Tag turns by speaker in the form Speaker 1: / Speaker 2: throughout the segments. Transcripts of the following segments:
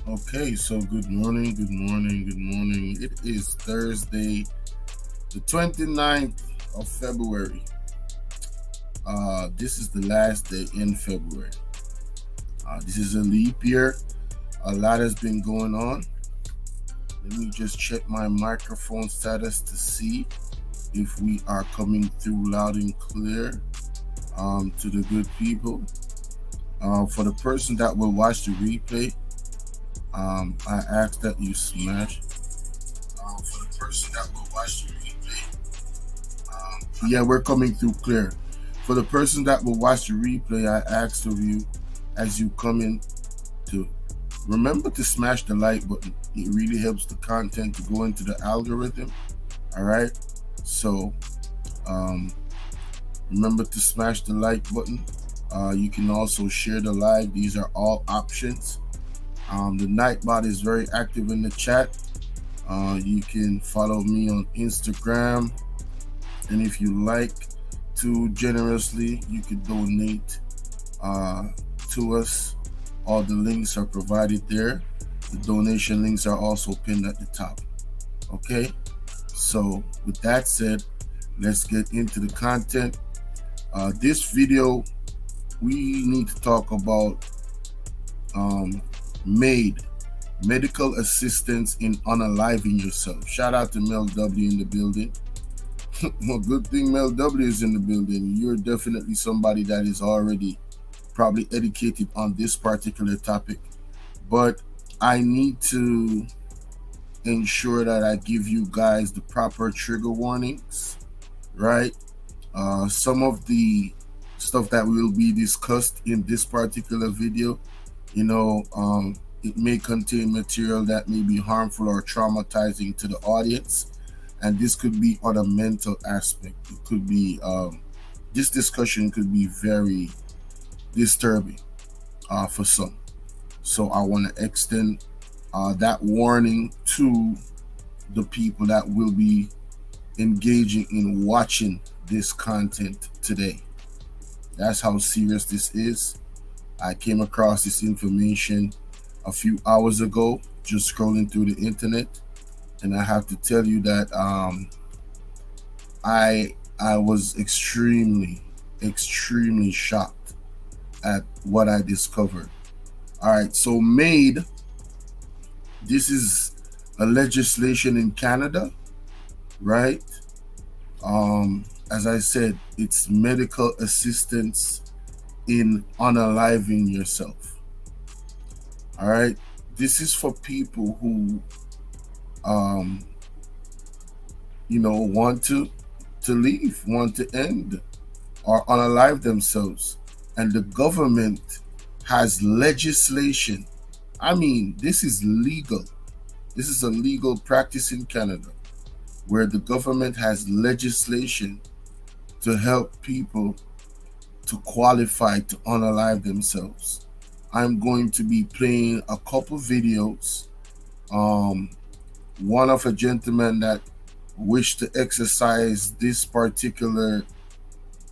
Speaker 1: Okay, so good morning, good morning, good morning. It is Thursday, the 29th of February. This is the last day in February. This is a leap year. A lot has been going on. Let me just check my microphone status to see if we are coming through loud and clear to the good people. For the person that will watch the replay, I ask that you smash. For the person that will watch the replay, yeah, we're coming through clear. For the person that will watch the replay, I ask of you as you come in to remember to smash the like button. It really helps the content to go into the algorithm. All right. So um, remember to smash the like button. You can also share the live. These are all options. The Nightbot is very active in the chat. You can follow me on Instagram. And if you like to generously, you can donate to us. All the links are provided there. The donation links are also pinned at the top. Okay? So, with that said, let's get into the content. This video, we need to talk about M.A.I.D, medical assistance in unaliving yourself. Shout out to Mel W in the building. Well, good thing Mel W is in the building. You're definitely somebody that is already probably educated on this particular topic. But I need to ensure that I give you guys the proper trigger warnings, right? Some of the stuff that will be discussed in this particular video, it may contain material that may be harmful or traumatizing to the audience. And this could be on a mental aspect. It could be, this discussion could be very disturbing for some. So I want to extend that warning to the people that will be engaging in watching this content today. That's how serious this is. I came across this information a few hours ago, just scrolling through the internet, and I have to tell you that I was extremely shocked at what I discovered. All right, so M.A.I.D, this is a legislation in Canada, right? As I said, it's medical assistance in unaliving yourself. All right, this is for people who, um, want to leave, want to end, or unalive themselves, and the government has legislation. I mean, this is legal. This is a legal practice in Canada where the government has legislation to help people to qualify to unalive themselves. I'm going to be playing a couple videos. One of a gentleman that wished to exercise this particular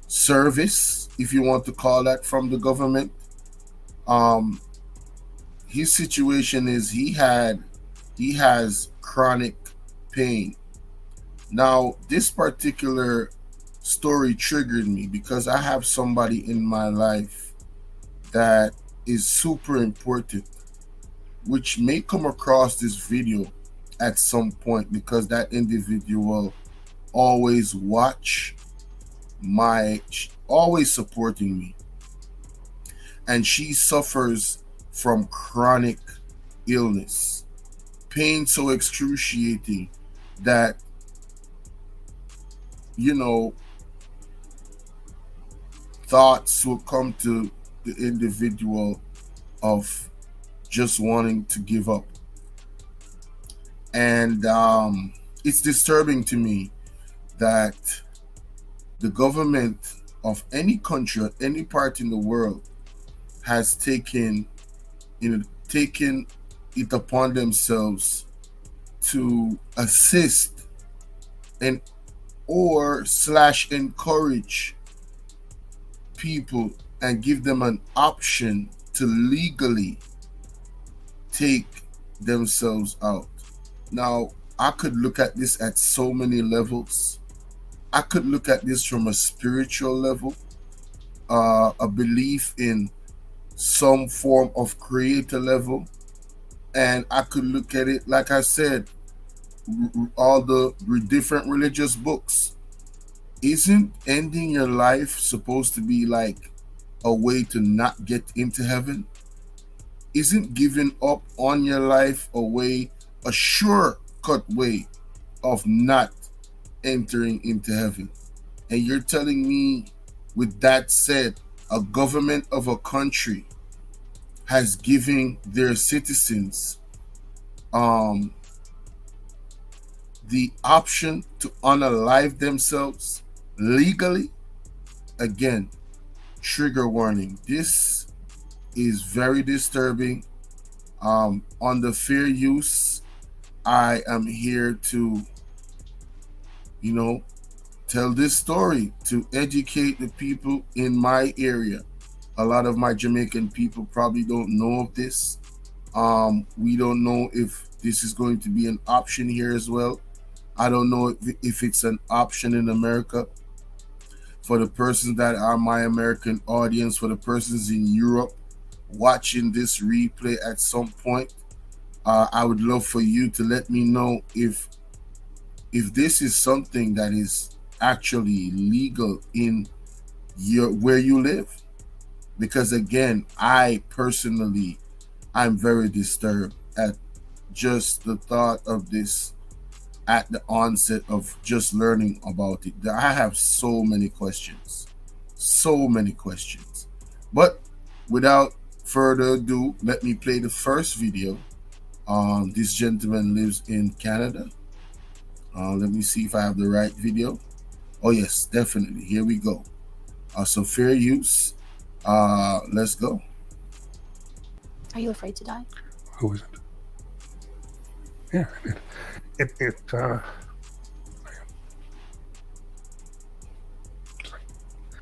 Speaker 1: service, if you want to call that, from the government. Um, his situation is he has chronic pain. Now, this particular story triggered me because I have somebody in my life that is super important, which may come across this video at some point because that individual always always supporting me, and she suffers from chronic illness, pain so excruciating that you know thoughts will come to the individual of just wanting to give up. And it's disturbing to me that the government of any country or any part in the world has taken it upon themselves to assist and or slash encourage people and give them an option to legally take themselves out. Now, I could look at this at so many levels. I could look at this from a spiritual level, a belief in some form of creator level, and I could look at it, like I said, all the different religious books. Isn't ending your life supposed to be like a way to not get into heaven? Isn't giving up on your life a shortcut way of not entering into heaven? And you're telling me, with that said, a government of a country has given their citizens um, the option to unalive themselves legally? Again, trigger warning. This is very disturbing. On the fair use, I am here to, you know, tell this story to educate the people in my area. A lot of my Jamaican people probably don't know of this. We don't know if this is going to be an option here as well. I don't know if it's an option in America. For the persons that are my American audience, for the persons in Europe watching this replay at some point, I would love for you to let me know if this is something that is actually legal in where you live. Because again, I'm very disturbed at just the thought of this at the onset of just learning about it. I have so many questions. So many questions. But without further ado, let me play the first video. This gentleman lives in Canada. Let me see if I have the right video. Oh yes, definitely. Here we go. So fair use. Let's go.
Speaker 2: Are you afraid to die?
Speaker 3: Who isn't? Yeah, sorry.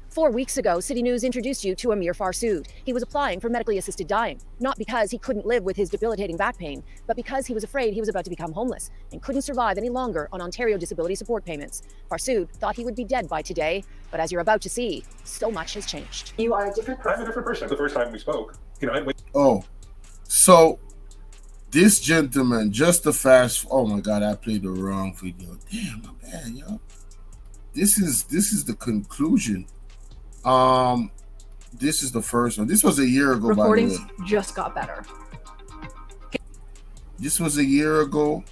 Speaker 2: 4 weeks ago, City News introduced you to Amir Farsood. He was applying for medically assisted dying, not because he couldn't live with his debilitating back pain, but because he was afraid he was about to become homeless and couldn't survive any longer on Ontario disability support payments. Farsood thought he would be dead by today, but as you're about to see, so much has changed.
Speaker 4: You are a different person.
Speaker 3: I'm a different person. The first time we spoke,
Speaker 1: Oh, so this gentleman, just the fast. Oh my God, I played the wrong video. Damn, my bad, yo. This is the conclusion. This is the first one. This was a year ago.
Speaker 4: Recordings
Speaker 1: by the way.
Speaker 4: just got better.
Speaker 1: This was a year ago.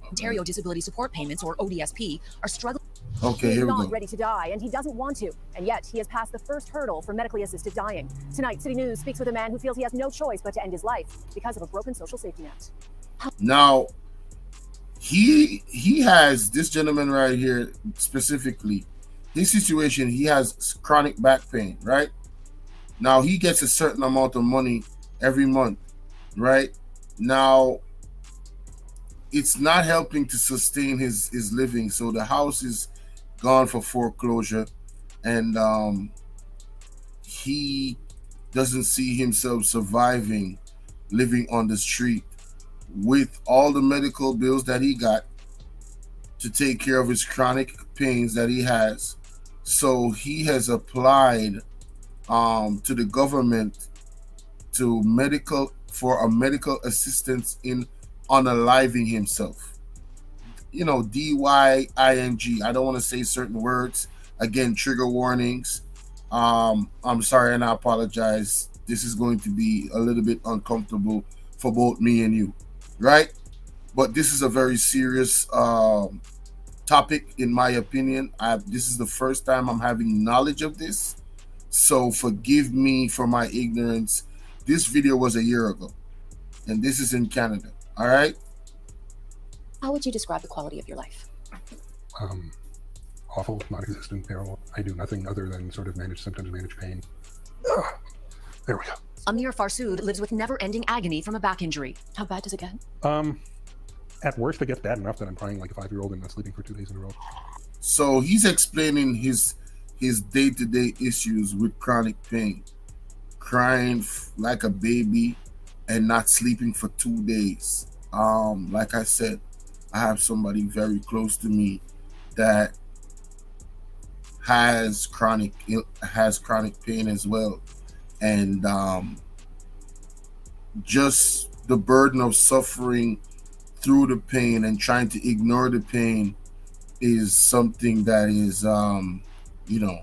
Speaker 2: Ontario disability support payments, or ODSP, are struggling.
Speaker 1: Okay,
Speaker 2: He's
Speaker 1: here we
Speaker 2: not
Speaker 1: go.
Speaker 2: ready to die, and he doesn't want to. And yet, he has passed the first hurdle for medically assisted dying. Tonight, City News speaks with a man who feels he has no choice but to end his life because of a broken social safety net.
Speaker 1: Now, he has, this gentleman right here specifically, his situation, he has chronic back pain, right? Now, he gets a certain amount of money every month, right? Now, it's not helping to sustain his living. So the house is gone for foreclosure, and he doesn't see himself surviving living on the street with all the medical bills that he got to take care of his chronic pains that he has. So he has applied to the government for a medical assistance in unaliving himself. You know, DYING. I don't want to say certain words. Again, trigger warnings. I'm sorry and I apologize. This is going to be a little bit uncomfortable for both me and you, right? But this is a very serious topic, in my opinion. This is the first time I'm having knowledge of this, so forgive me for my ignorance. This video was a year ago, and this is in Canada. All right.
Speaker 2: How would you describe the quality of your life?
Speaker 3: Awful, non-existent, terrible. I do nothing other than sort of manage symptoms, manage pain. There we go.
Speaker 2: Amir Farsood lives with never-ending agony from a back injury. How bad does it get?
Speaker 3: At worst, it gets bad enough that I'm crying like a 5-year-old and not sleeping for 2 days in a row.
Speaker 1: So he's explaining his day-to-day issues with chronic pain, crying like a baby, and not sleeping for 2 days. Like I said, I have somebody very close to me that has chronic pain as well, and just the burden of suffering through the pain and trying to ignore the pain is something that is, you know,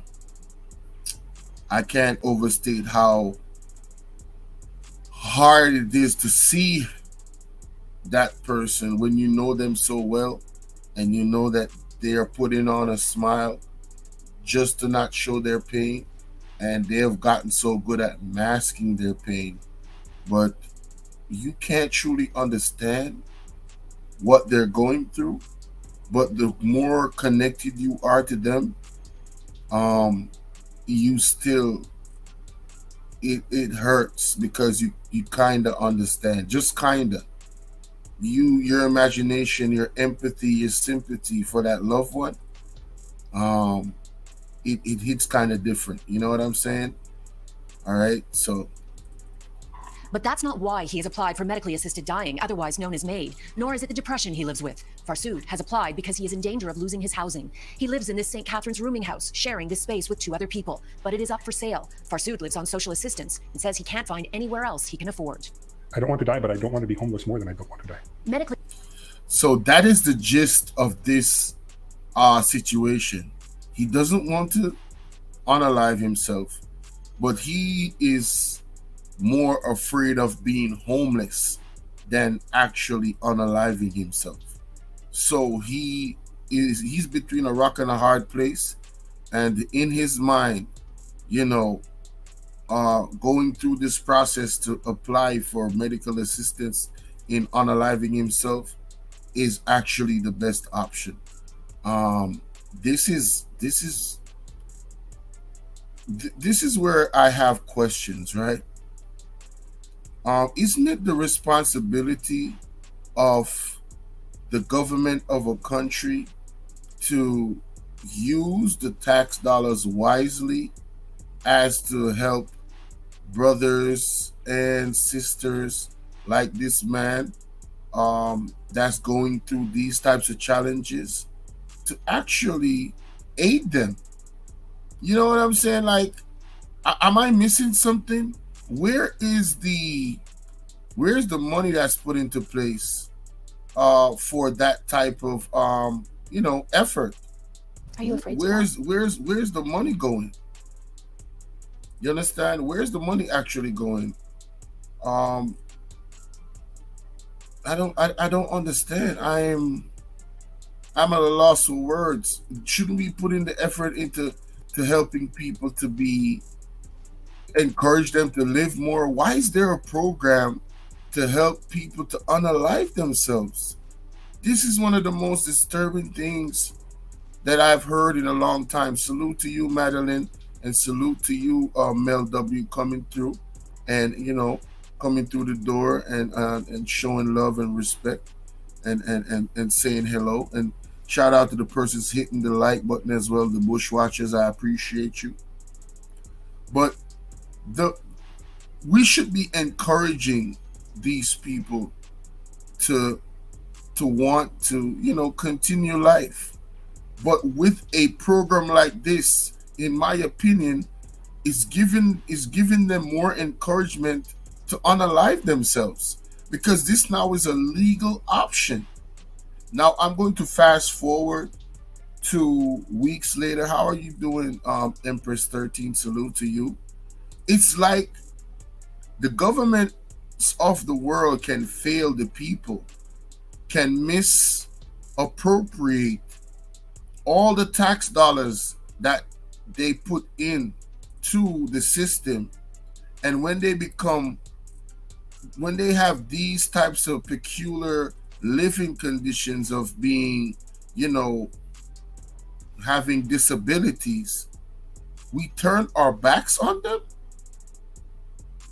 Speaker 1: I can't overstate how hard it is to see that person when you know them so well and you know that they are putting on a smile just to not show their pain, and they have gotten so good at masking their pain, but you can't truly understand what they're going through. But the more connected you are to them, um you still, it hurts because you kind of understand, just kind of, your imagination, your empathy, your sympathy for that loved one, um it hits kind of different, you know what I'm saying? All right, so
Speaker 2: But that's not why he has applied for medically assisted dying, otherwise known as M.A.I.D, nor is it the depression he lives with. Farsood has applied because he is in danger of losing his housing. He lives in this St. Catherine's rooming house, sharing this space with 2 other people, but it is up for sale. Farsood lives on social assistance and says he can't find anywhere else he can afford.
Speaker 3: I don't want to die, but I don't want to be homeless more than I don't want to die.
Speaker 2: Medically.
Speaker 1: so that is the gist of this situation. He doesn't want to unalive himself, but he is more afraid of being homeless than actually unaliving himself. So he's between a rock and a hard place, and in his mind, you know, going through this process to apply for medical assistance in unaliving himself is actually the best option. Um, this is where I have questions, right? Isn't it the responsibility of the government of a country to use the tax dollars wisely as to help brothers and sisters like this man, that's going through these types of challenges, to actually aid them? You know what I'm saying? Like, am I missing something? Where's the money that's put into place for that type of effort?
Speaker 2: Are you afraid
Speaker 1: Where's the money going? You understand? Where's the money actually going? Um, I don't understand. I'm at a loss for words. Shouldn't we put in the effort into to helping people to be encourage them to live more? Why is there a program to help people to unalive themselves? This is one of the most disturbing things that I've heard in a long time. Salute to you, Madeline, and salute to you, Mel W, coming through, and coming through the door and showing love and respect, and saying hello. And shout out to the persons hitting the like button as well, the bushwatchers. I appreciate you. But the we should be encouraging these people to want to continue life, but with a program like this, in my opinion, is giving them more encouragement to unalive themselves, because this now is a legal option. Now I'm going to fast forward to weeks later. How are you doing, Empress 13? Salute to you. It's like the government of the world can fail the people, can misappropriate all the tax dollars that they put in to the system. And when they have these types of peculiar living conditions of being, having disabilities, we turn our backs on them.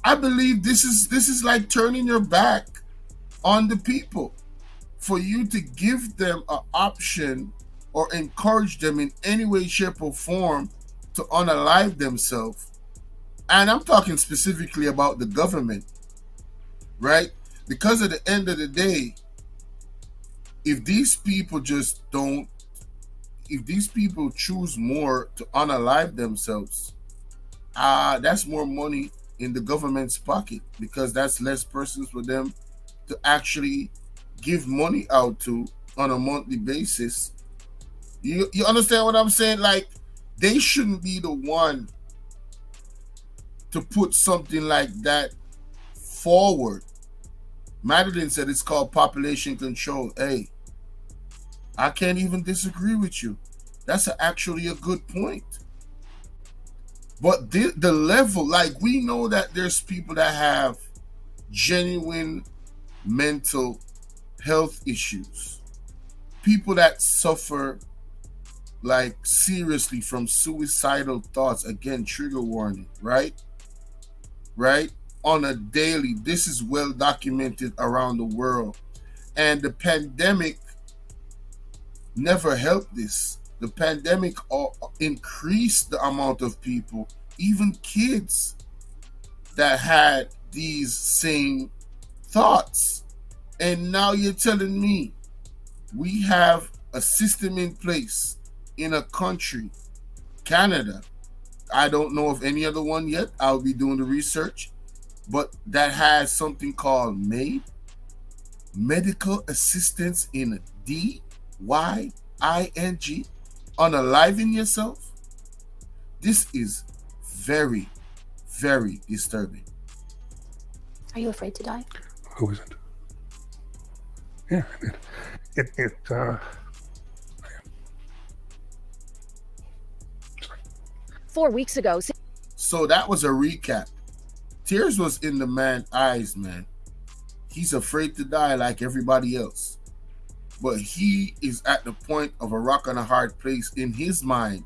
Speaker 1: I believe this is like turning your back on the people, for you to give them an option or encourage them in any way, shape, or form to unalive themselves. And I'm talking specifically about the government. right? Because at the end of the day, if these people choose more to unalive themselves, that's more money in the government's pocket, because that's less persons for them to actually give money out to on a monthly basis. You understand what I'm saying? Like, they shouldn't be the one to put something like that forward. Madeline said it's called population control. Hey, I can't even disagree with you. That's actually a good point. But the level, like, we know that there's people that have genuine mental health issues, people that suffer like seriously from suicidal thoughts. Again, trigger warning, right? On a daily. This is well documented around the world, and the pandemic never helped this. The pandemic increased the amount of people, even kids, that had these same thoughts. And now you're telling me we have a system in place in a country, Canada. I don't know of any other one yet. I'll be doing the research, but that has something called M.A.I.D, medical assistance in DYING, unaliving yourself. This is very, very disturbing.
Speaker 4: Are you afraid to die?
Speaker 3: Who isn't? Yeah, sorry.
Speaker 2: 4 weeks ago.
Speaker 1: So that was a recap. Tears was in the man's eyes, man. He's afraid to die like everybody else. But he is at the point of a rock and a hard place in his mind,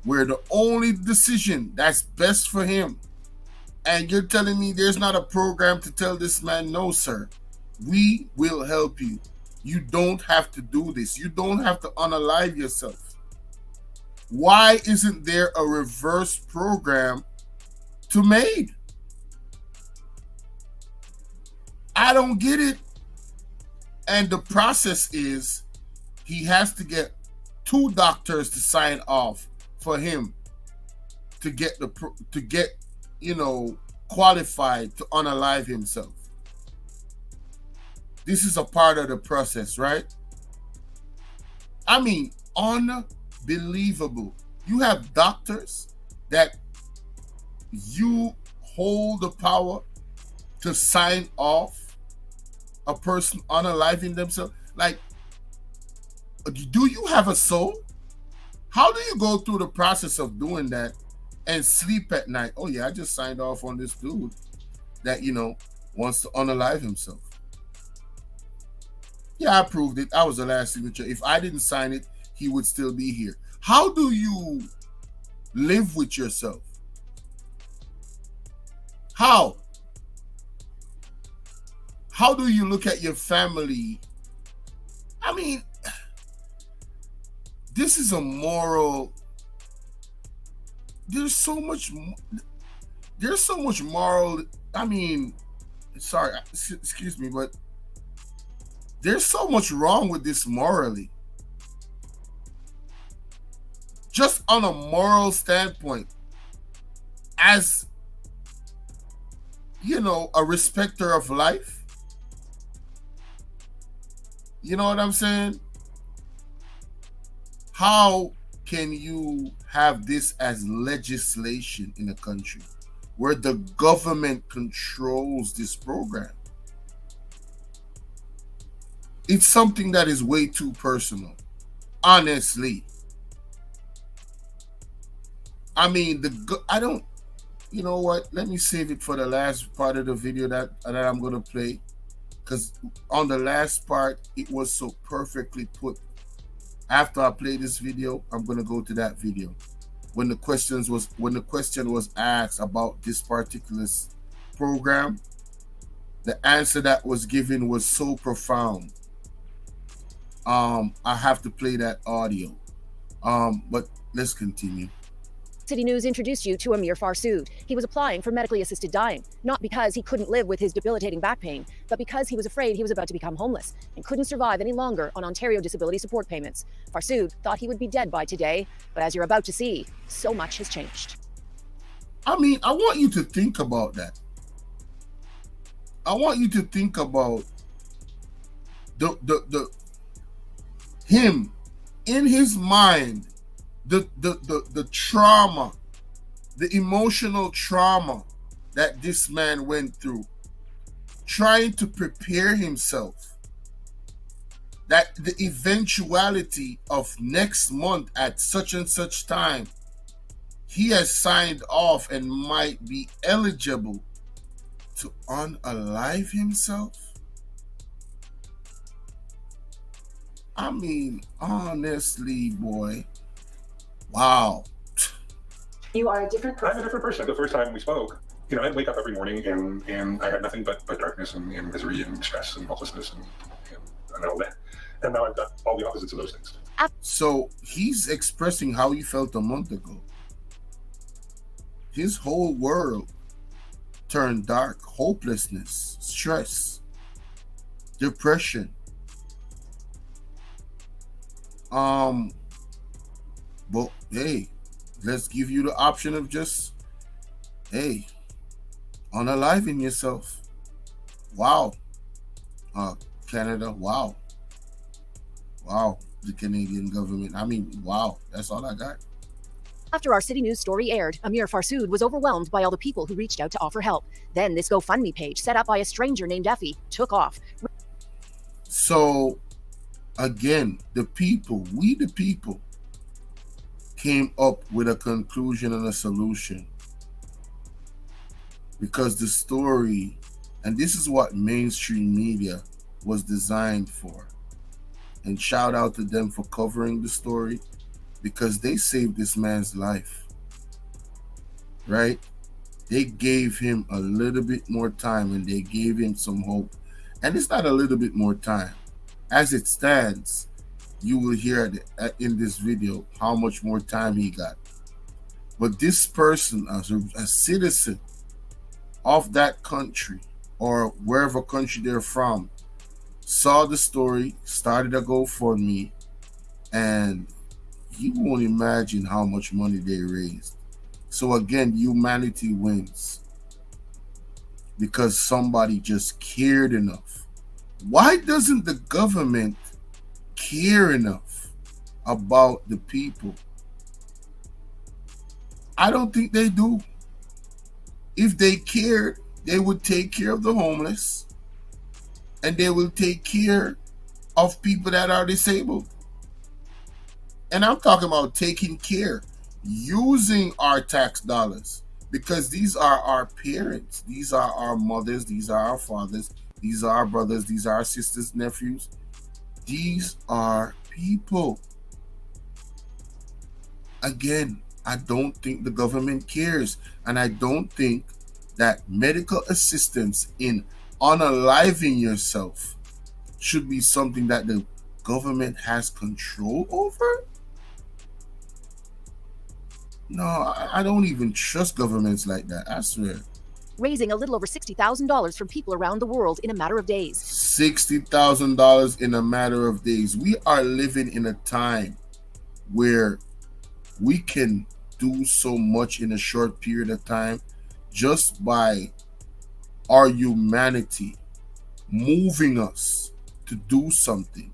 Speaker 1: where the only decision that's best for him, and you're telling me there's not a program to tell this man, no, sir, we will help you. You don't have to do this. You don't have to unalive yourself. Why isn't there a reverse program to M.A.I.D? I don't get it. And the process is he has to get 2 doctors to sign off for him to get qualified to unalive himself. This is a part of the process, right? I mean, unbelievable. You have doctors that you hold the power to sign off a person unaliving themselves. Like, do you have a soul? How do you go through the process of doing that and sleep at night? Oh yeah, I just signed off on this dude that, wants to unalive himself. Yeah, I proved it. I was the last signature. If I didn't sign it, he would still be here. How do you live with yourself? How? How do you look at your family? I mean, this is a moral. There's so much moral. I mean, sorry, excuse me, but there's so much wrong with this morally. Just on a moral standpoint, as a respecter of life. You know what I'm saying? How can you have this as legislation in a country where the government controls this program? It's something that is way too personal, honestly. I mean, I don't, you know what? Let me save it for the last part of the video that I'm going to play. Because on the last part, it was so perfectly put. After I play this video, I'm going to go to that video. When the question was asked about this particular program, the answer that was given was so profound. I have to play that audio. But let's continue.
Speaker 2: City News introduced you to Amir Farsood. He was applying for medically assisted dying, not because he couldn't live with his debilitating back pain, but because he was afraid he was about to become homeless and couldn't survive any longer on Ontario disability support payments. Farsood thought he would be dead by today, but as you're about to see, so much has changed.
Speaker 1: I mean, I want you to think about that. I want you to think about the him in his mind, the trauma, the emotional trauma that this man went through, trying to prepare himself that the eventuality of next month at such and such time he has signed off and might be eligible to unalive himself. I mean, honestly, boy, wow.
Speaker 4: You are a different person.
Speaker 3: I'm a different person. The first time we spoke, I'd wake up every morning and I had nothing but darkness and misery and stress and hopelessness and all that. And now I've got all the opposites of those things.
Speaker 1: So he's expressing how he felt a month ago. His whole world turned dark, hopelessness, stress, depression. But hey, let's give you the option of just, hey, unaliving yourself. Wow. Canada, wow. Wow, the Canadian government. I mean, wow, that's all I got.
Speaker 2: After our City News story aired, Amir Farsood was overwhelmed by all the people who reached out to offer help. Then this GoFundMe page, set up by a stranger named Effie, took off.
Speaker 1: So, again, we the people, came up with a conclusion and a solution. Because the story, and this is what mainstream media was designed for. And shout out to them for covering the story, because they saved this man's life, right? They gave him a little bit more time and they gave him some hope. And it's not a little bit more time. As it stands, you will hear in this video how much more time he got. But this person, as a citizen of that country or wherever country they're from, saw the story, started a GoFundMe, and you won't imagine how much money they raised. So again, humanity wins because somebody just cared enough. Why doesn't the government care enough about the people? I don't think they do. If they cared, they would take care of the homeless and they will take care of people that are disabled. And I'm talking about taking care, using our tax dollars, because these are our parents, these are our mothers, these are our fathers, these are our brothers, these are our sisters, nephews. These are people. Again, I don't think the government cares, and I don't think that medical assistance in unaliving yourself should be something that the government has control over. No, I don't even trust governments like that, I swear.
Speaker 2: Raising a little over $60,000 from people around the world in a matter of days.
Speaker 1: $60,000 in a matter of days. We are living in a time where we can do so much in a short period of time just by our humanity moving us to do something.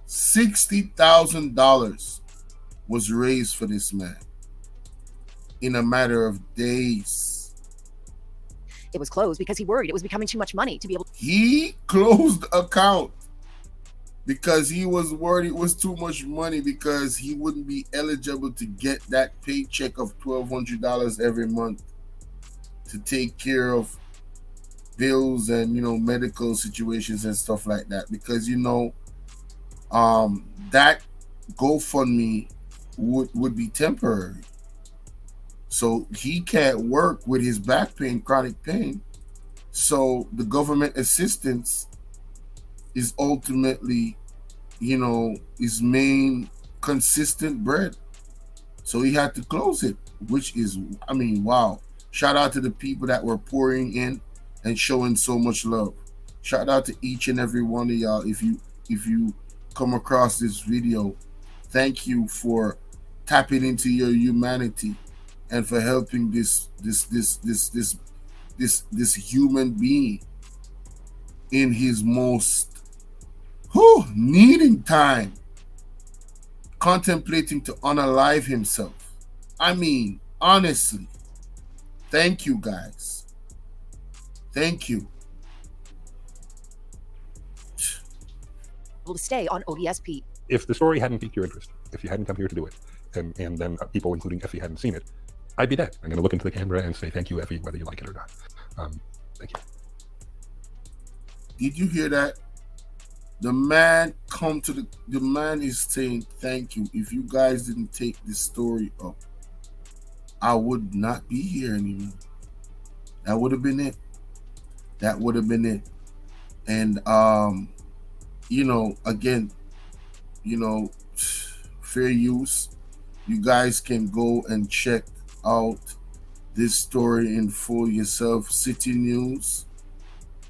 Speaker 1: $60,000 was raised for this man in a matter of days.
Speaker 2: It was closed because he worried it was becoming too much money to be able.
Speaker 1: He closed the account because he was worried it was too much money, because he wouldn't be eligible to get that paycheck of $1,200 every month to take care of bills and medical situations and stuff like that. Because that GoFundMe would be temporary. So he can't work with his back pain, chronic pain. So the government assistance is ultimately, his main consistent bread. So he had to close it. which is, I mean, wow. Shout out to the people that were pouring in and showing so much love. Shout out to each and every one of y'all. If you come across this video, thank you for tapping into your humanity and for helping this human being in his most needing time, contemplating to unalive himself. I mean, honestly, thank you guys. Thank you.
Speaker 2: To stay on OESP.
Speaker 3: If the story hadn't piqued your interest, if you hadn't come here to do it, and then people, including Effie, hadn't seen it, I'd be dead. I'm going to look into the camera and say thank you, Effie, whether you like it or not. Thank you.
Speaker 1: Did you hear that? The man the man is saying thank you. If you guys didn't take this story up, I would not be here anymore. That would have been it. That would have been it. And again, fair use. You guys can go and check out this story in full yourself. City News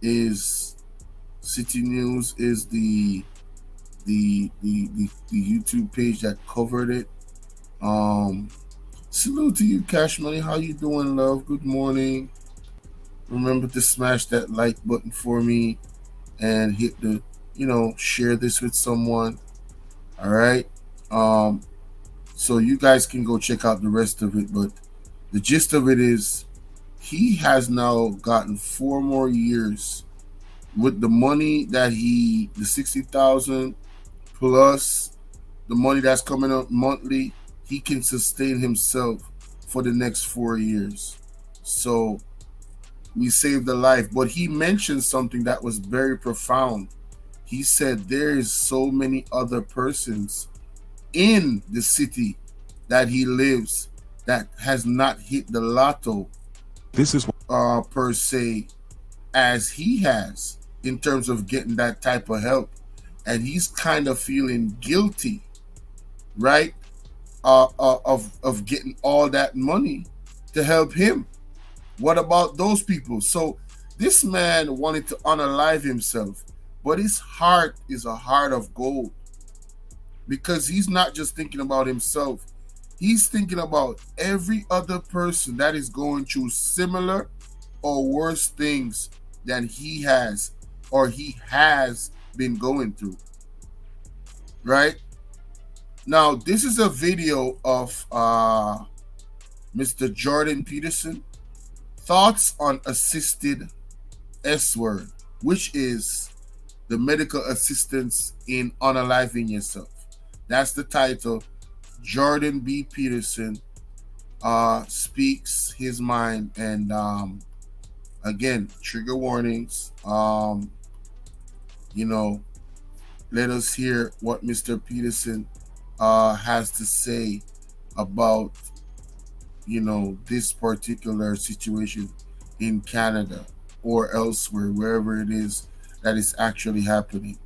Speaker 1: is the YouTube page that covered it. Salute to you, Cash Money. How you doing, love? Good morning. Remember to smash that like button for me and hit the, share this with someone. All right. So you guys can go check out the rest of it, but the gist of it is he has now gotten 4 more years with the money that the 60,000 plus the money that's coming up monthly. He can sustain himself for the next 4 years. So we saved a life. But he mentioned something that was very profound. He said there is so many other persons in the city that he lives that has not hit the lotto.
Speaker 5: This is
Speaker 1: per se as he has in terms of getting that type of help, and he's kind of feeling guilty, right? Of getting all that money to help him. What about those people? So this man wanted to unalive himself, but his heart is a heart of gold, because he's not just thinking about himself. He's thinking about every other person that is going through similar or worse things than he has or he has been going through. Right? Now, this is a video of Mr. Jordan Peterson. Thoughts on assisted S-word, which is the medical assistance in unaliving yourself. That's the title. Jordan B. Peterson speaks his mind, and again, trigger warnings. Let us hear what Mr. Peterson has to say about this particular situation in Canada or elsewhere, wherever it is that is actually happening.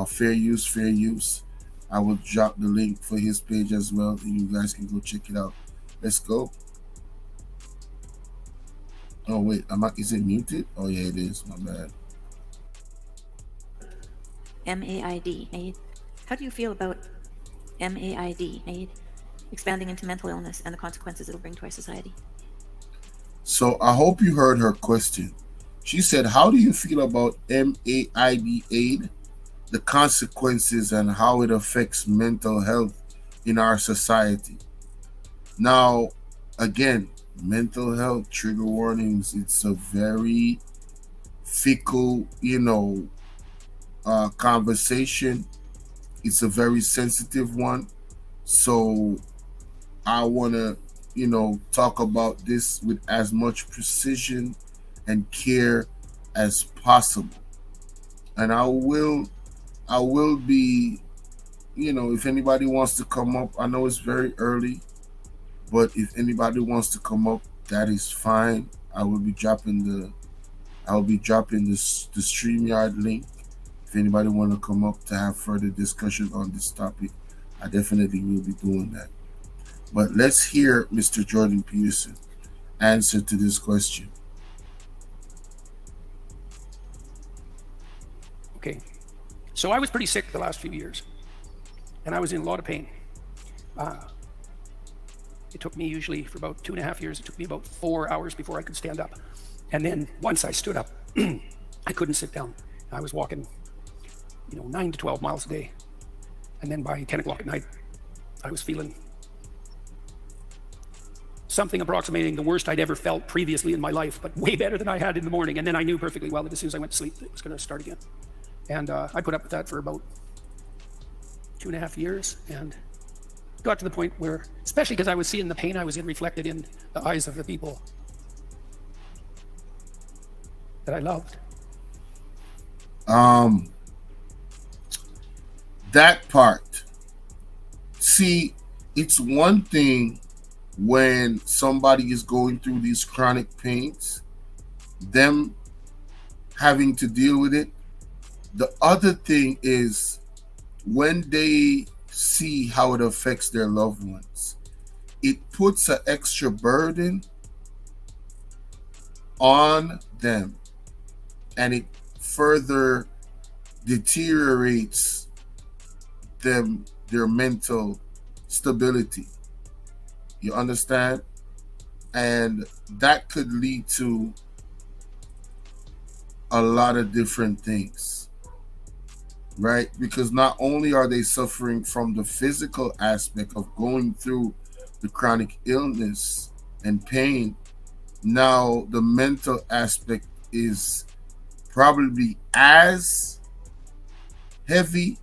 Speaker 1: Fair use. I will drop the link for his page as well, and you guys can go check it out. Let's go. Oh wait, is it muted? Oh yeah, it is. My bad.
Speaker 6: M.A.I.D. M.A.I.D. How do you feel about M.A.I.D. M.A.I.D. expanding into mental illness and the consequences it'll bring to our society?
Speaker 1: So I hope you heard her question. She said, how do you feel about M.A.I.D. aid, the consequences and how it affects mental health in our society? Now, again, mental health, trigger warnings, it's a very fickle, conversation. It's a very sensitive one. So I want to, talk about this with as much precision and care as possible. And I will be, if anybody wants to come up, I know it's very early, but if anybody wants to come up, that is fine. I will be dropping the StreamYard link. If anybody want to come up to have further discussion on this topic, I definitely will be doing that. But let's hear Mr. Jordan Peterson answer to this question.
Speaker 5: Okay. So I was pretty sick the last few years, and I was in a lot of pain. It took me usually for about 2.5 years, it took me about 4 hours before I could stand up. And then once I stood up, I couldn't sit down. I was walking, 9 to 12 miles a day. And then by 10 o'clock at night, I was feeling something approximating the worst I'd ever felt previously in my life, but way better than I had in the morning. And then I knew perfectly well that as soon as I went to sleep, it was going to start again. And I put up with that for about 2.5 years, and got to the point where, especially because I was seeing the pain I was in reflected in the eyes of the people that I loved.
Speaker 1: That part. See, it's one thing when somebody is going through these chronic pains, them having to deal with it. The other thing is when they see how it affects their loved ones, it puts an extra burden on them, and it further deteriorates their mental stability. You understand? And that could lead to a lot of different things, right? Because not only are they suffering from the physical aspect of going through the chronic illness and pain, now the mental aspect is probably as heavy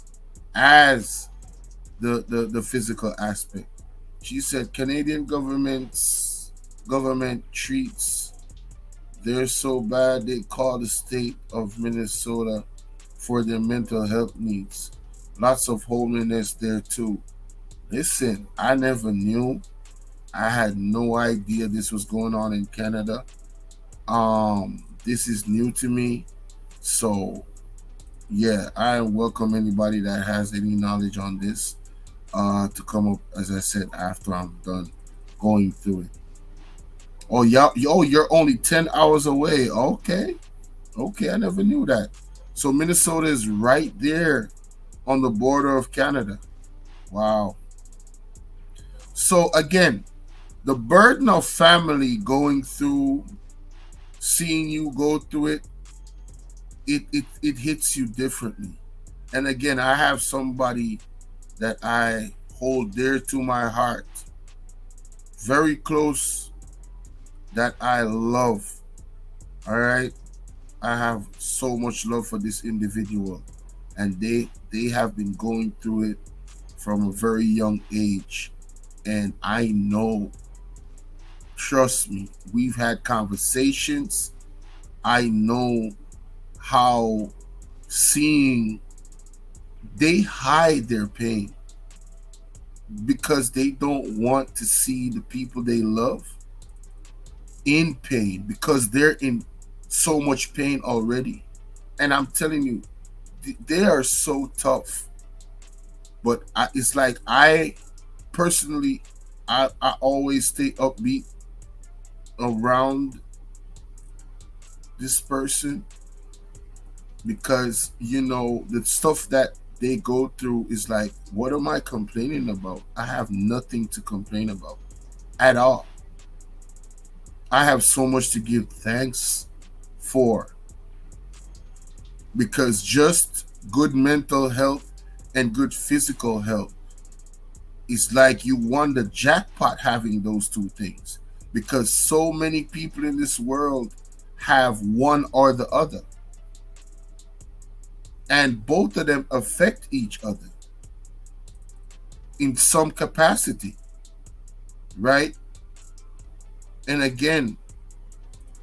Speaker 1: as the physical aspect. She said Canadian government treats, they're so bad they call the state of Minnesota for their mental health needs. Lots of homelessness there too. Listen, I never knew. I had no idea this was going on in Canada. This is new to me. So yeah, I welcome anybody that has any knowledge on this to come up, as I said, after I'm done going through it. Oh yeah, you're only 10 hours away. Okay, I never knew that. So Minnesota is right there on the border of Canada. Wow. So again, the burden of family going through, seeing you go through it hits you differently. And again, I have somebody that I hold dear to my heart, very close, that I love. All right, I have so much love for this individual, and they have been going through it from a very young age, and I know, trust me, we've had conversations. I know how seeing, they hide their pain because they don't want to see the people they love in pain, because they're in so much pain already. And I'm telling you, they are so tough. But it's like I personally, I always stay upbeat around this person, because the stuff that they go through is like, what am I complaining about? I have nothing to complain about at all. I have so much to give thanks for, because just good mental health and good physical health is like you won the jackpot having those two things, because so many people in this world have one or the other, and both of them affect each other in some capacity, right? And again,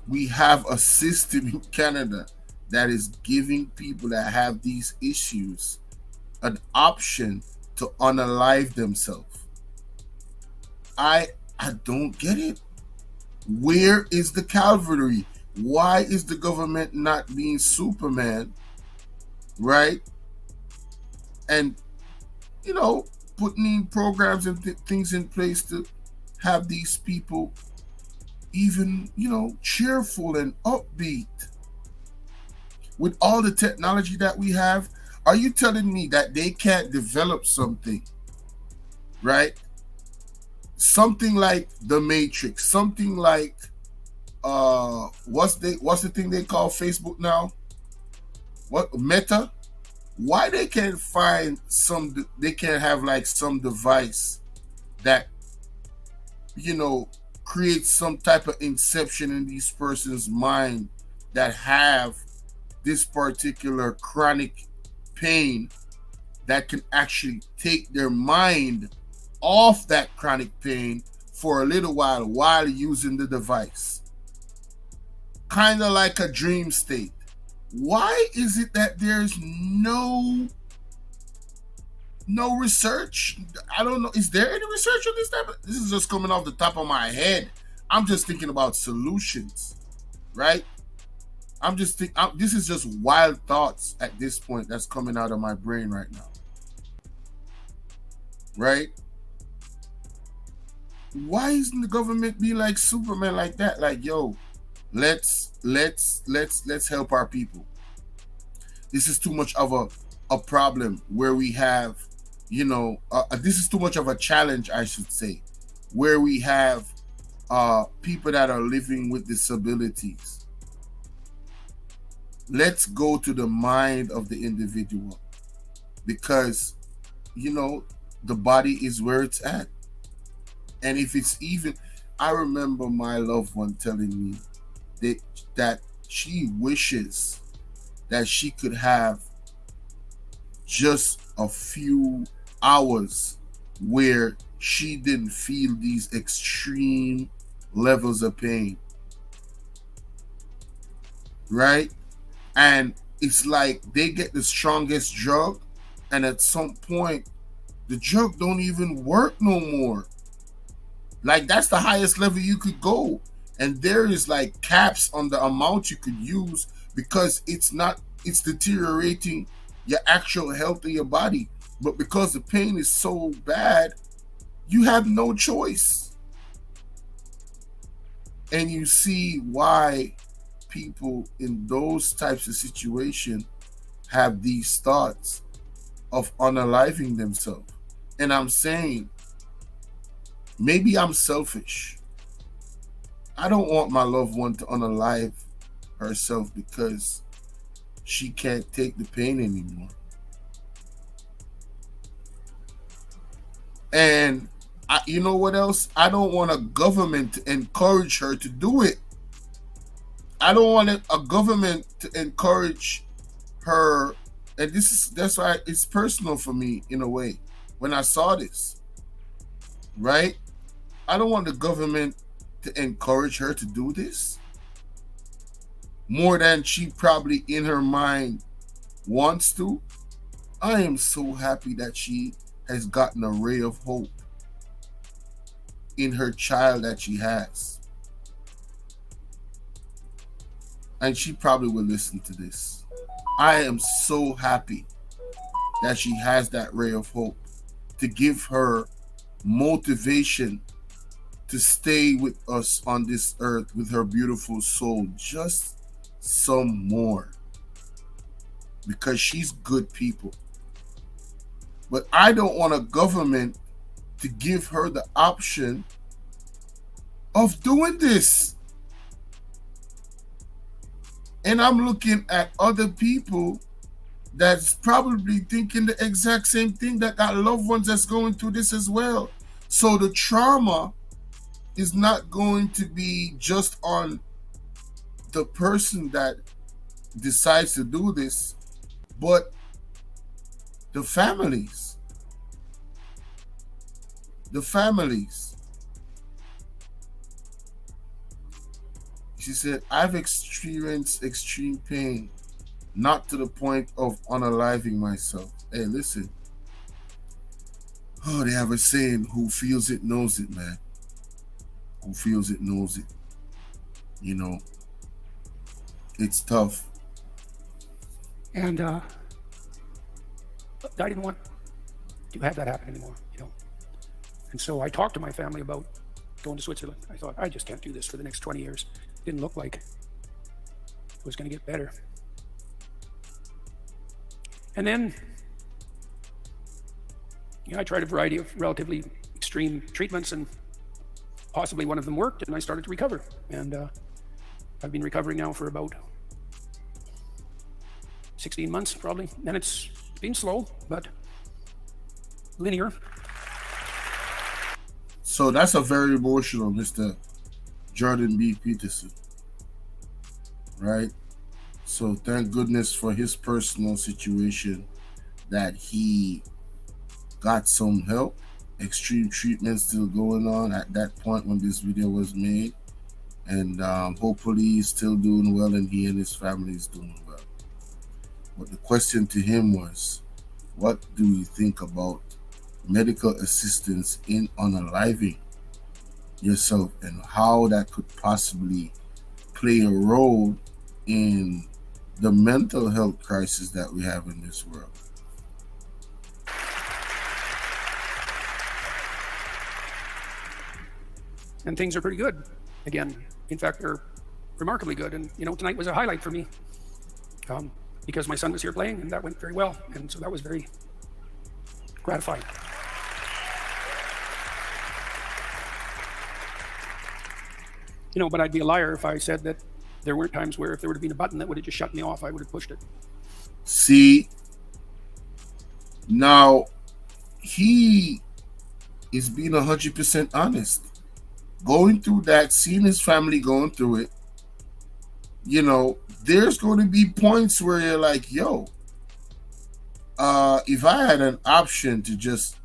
Speaker 1: we have a system in Canada that is giving people that have these issues an option to unalive themselves. I don't get it. Where is the Calvary? Why is the government not being Superman, right? And putting in programs and things in place to have these people even, cheerful and upbeat with all the technology that we have? Are you telling me that they can't develop something, right? Something like the Matrix, something like what's the thing they call Facebook now? What, Meta? Why they can't find they can't have like some device that, creates some type of inception in these person's mind that have this particular chronic pain that can actually take their mind off that chronic pain for a little while using the device. Kind of like a dream state. Why is it that there's no research? I don't know. Is there any research on this type? This is just coming off the top of my head. I'm just thinking about solutions, right? This is just wild thoughts at this point that's coming out of my brain right now. Right? Why isn't the government be like Superman like that? Like, yo, let's help our people. This is too much of a problem where we have, this is too much of a challenge, I should say, where we have people that are living with disabilities. Let's go to the mind of the individual, because, the body is where it's at. And if it's even, I remember my loved one telling me that she wishes that she could have just a few hours where she didn't feel these extreme levels of pain. Right? And it's like they get the strongest drug, and at some point the drug don't even work no more. Like, that's the highest level you could go, and there is like caps on the amount you could use, because it's deteriorating your actual health of your body. But because the pain is so bad, you have no choice. And you see why people in those types of situations have these thoughts of unaliving themselves. And I'm saying, maybe I'm selfish. I don't want my loved one to unalive herself because she can't take the pain anymore. And you know what else? I don't want a government to encourage her to do it. I don't want a government to encourage her. And that's why it's personal for me in a way when I saw this. Right? I don't want the government to encourage her to do this more than she probably in her mind wants to. I am so happy that she has gotten a ray of hope in her child that she has. And she probably will listen to this. I am so happy that she has that ray of hope to give her motivation to stay with us on this earth with her beautiful soul just some more, because she's good people. But I don't want a government to give her the option of doing this. And I'm looking at other people that's probably thinking the exact same thing, that got loved ones that's going through this as well. So the trauma is not going to be just on the person that decides to do this, but the families. The families. She said, I've experienced extreme pain, not to the point of unaliving myself. Hey, listen. Oh, they have a saying, who feels it knows it, man. Who feels it knows it. It's tough.
Speaker 5: And I didn't want to have that happen anymore, And so I talked to my family about going to Switzerland. I thought, I just can't do this for the next 20 years. Didn't look like it was going to get better. And then, I tried a variety of relatively extreme treatments, and possibly one of them worked, and I started to recover. And I've been recovering now for about 16 months, probably. And it's been slow, but linear.
Speaker 1: So that's a very emotional Mr. Jordan B. Peterson, right? So thank goodness for his personal situation that he got some help. Extreme treatment still going on at that point when this video was made. And hopefully he's still doing well, and he and his family is doing well. But the question to him was, what do you think about medical assistance in unaliving yourself, and how that could possibly play a role in the mental health crisis that we have in this world?
Speaker 5: And things are pretty good again. In fact, they're remarkably good. And, tonight was a highlight for me because my son was here playing, and that went very well. And so that was very gratifying. But I'd be a liar if I said that there weren't times where if there would have been a button that would have just shut me off, I would have pushed it.
Speaker 1: See, now he is being 100% honest. Going through that, seeing his family going through it, there's going to be points where you're like, yo, if I had an option to just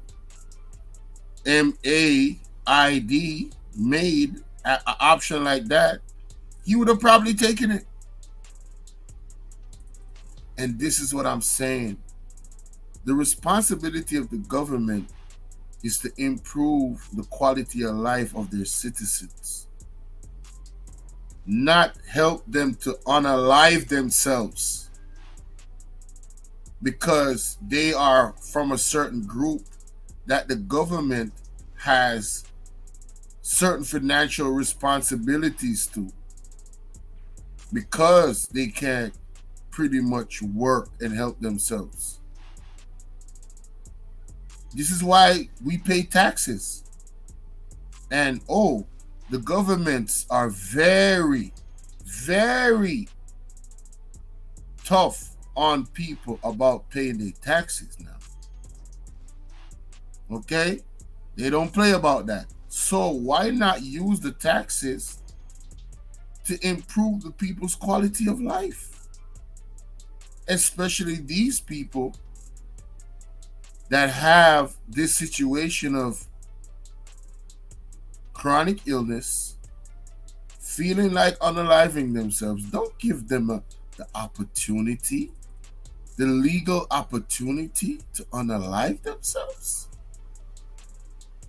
Speaker 1: M.A.I.D, made an option like that, he would have probably taken it. And this is what I'm saying. The responsibility of the government is to improve the quality of life of their citizens, not help them to unalive themselves because they are from a certain group that the government has certain financial responsibilities to, because they can't pretty much work and help themselves. This is why we pay taxes. And the governments are very, very tough on people about paying their taxes now. Okay? They don't play about that. So why not use the taxes to improve the people's quality of life? Especially these people that have this situation of chronic illness, feeling like unaliving themselves. Don't give them the opportunity, the legal opportunity to unalive themselves.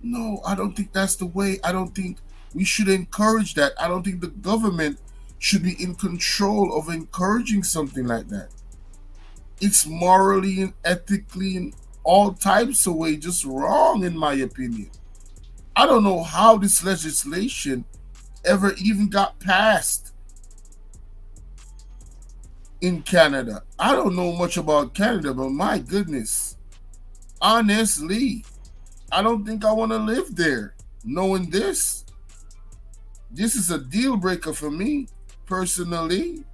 Speaker 1: No, I don't think that's the way. I don't think we should encourage that. I don't think the government should be in control of encouraging something like that. It's morally and ethically and all types of ways just wrong, in my opinion. I don't know how this legislation ever even got passed in Canada. I don't know much about Canada, but my goodness, honestly, I don't think I want to live there knowing this. This is a deal breaker for me personally.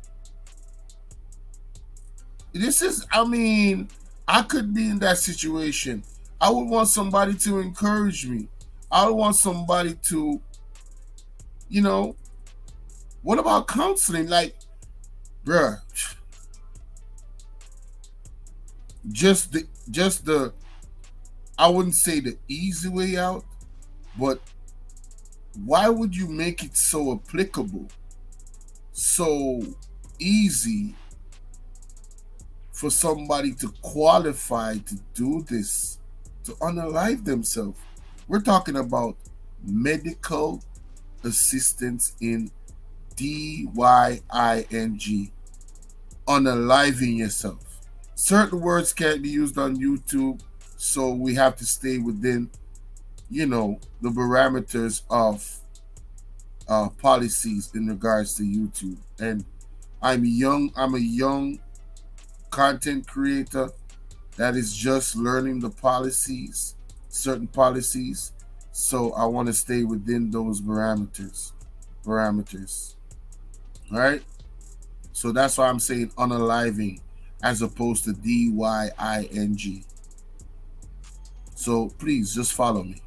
Speaker 1: I could be in that situation. I would want somebody to encourage me. I would want somebody to, what about counseling? Like, bruh, just the, I wouldn't say the easy way out, but why would you make it so applicable, so easy for somebody to qualify to do this, to unalive themselves? We're talking about medical assistance in DYING, unaliving yourself. Certain words can't be used on YouTube, so we have to stay within, the parameters of policies in regards to YouTube. And I'm a young content creator that is just learning the policies, certain policies. So I want to stay within those parameters. Right? So that's why I'm saying unaliving as opposed to DYING. So please just follow me.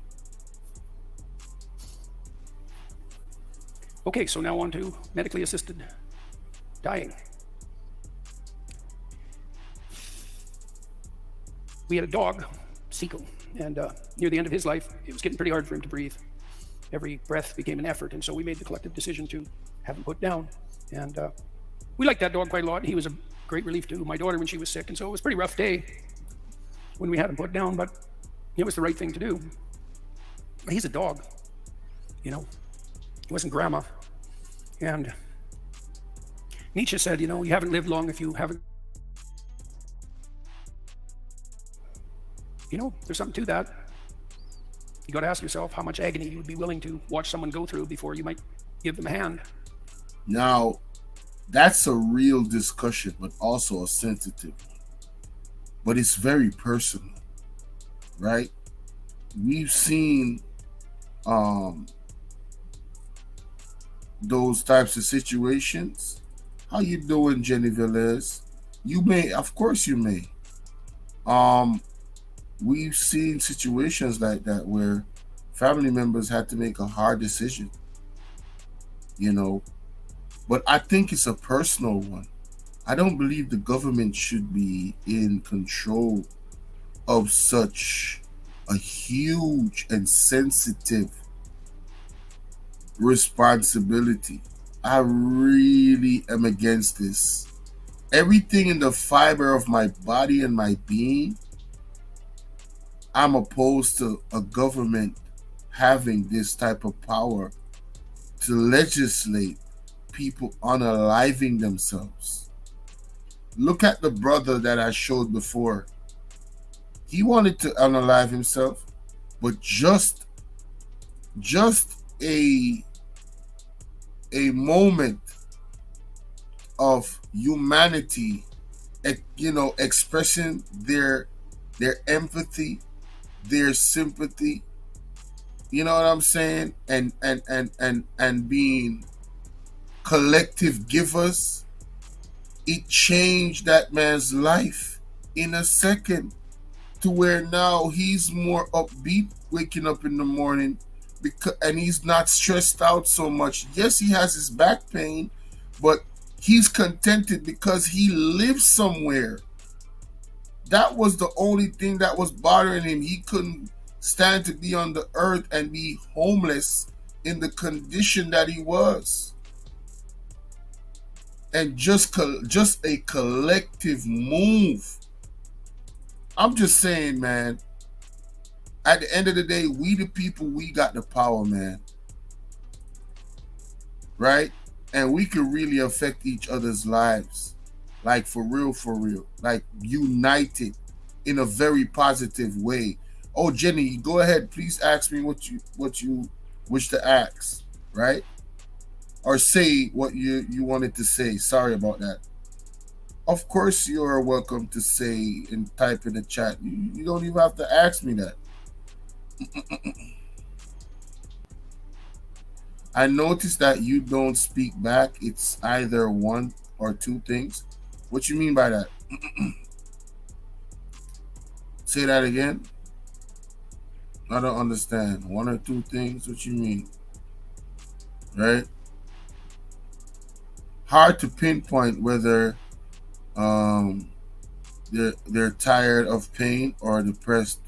Speaker 5: Okay, so now on to medically assisted dying. We had a dog, Seco, and near the end of his life, it was getting pretty hard for him to breathe. Every breath became an effort, and so we made the collective decision to have him put down. And we liked that dog quite a lot. He was a great relief to my daughter when she was sick, and so it was a pretty rough day when we had him put down, but it was the right thing to do. He's a dog, you know. He wasn't grandma. And Nietzsche said, you know, you haven't lived long if you haven't. You know, there's something to that. You got to ask yourself how much agony you would be willing to watch someone go through before you might give them a hand.
Speaker 1: Now, that's a real discussion, but also a sensitive one. But it's very personal, right? We've seen those types of situations. How you doing, Jenny Velez? You may, of course you may. We've seen situations like that where family members had to make a hard decision, you know. But I think it's a personal one. I don't believe the government should be in control of such a huge and sensitive responsibility. I really am against this. Everything in the fiber of my body and my being, I'm opposed to a government having this type of power to legislate people unaliving themselves. Look at the brother that I showed before. He wanted to unalive himself, but just a moment of humanity, you know, expressing their empathy, their sympathy, you know what I'm saying, and being collective givers, it changed that man's life in a second to where now he's more upbeat waking up in the morning and he's not stressed out so much. Yes, he has his back pain, but he's contented because he lives somewhere. That was the only thing that was bothering him. He couldn't stand to be on the earth and be homeless in the condition that he was. And just a collective move. I'm just saying, man, at the end of the day, we the people, we got the power, man. Right? And we can really affect each other's lives. Like for real. Like united in a very positive way. Oh, Jenny, go ahead. Please ask me what you wish to ask, right? Or say what you wanted to say. Sorry about that. Of course, you're welcome to say and type in the chat. You don't even have to ask me that. I noticed that you don't speak back. It's either one or two things. What you mean by that? Say that again. I don't understand. One or two things? What you mean? Right? Hard to pinpoint whether they're tired of pain or depressed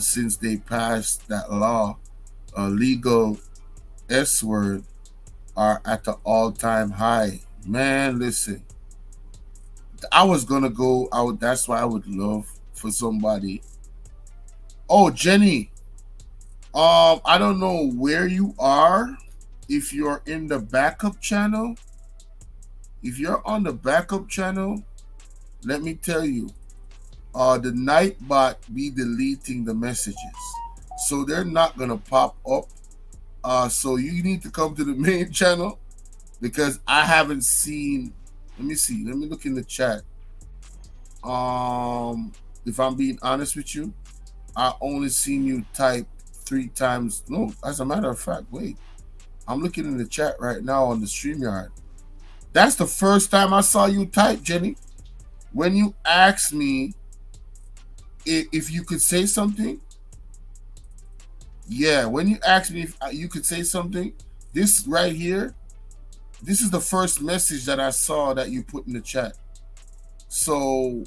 Speaker 1: since they passed that law. Legal S word are at the all-time high. Man, listen. I was gonna go out. That's why I would love for somebody. Oh, Jenny. I don't know where you are. If you're in the backup channel, if you're on the backup channel, let me tell you, the Nightbot be deleting the messages, so they're not gonna pop up So you need to come to the main channel because I haven't seen. Let me see. Let me look in the chat. If I'm being honest with you, I only seen you type 3 times. No, as a matter of fact, wait. I'm looking in the chat right now on the StreamYard. That's the first time I saw you type, Jenny. When you asked me if you could say something, yeah, when you asked me if you could say something, this right here, this is the first message that I saw that you put in the chat. So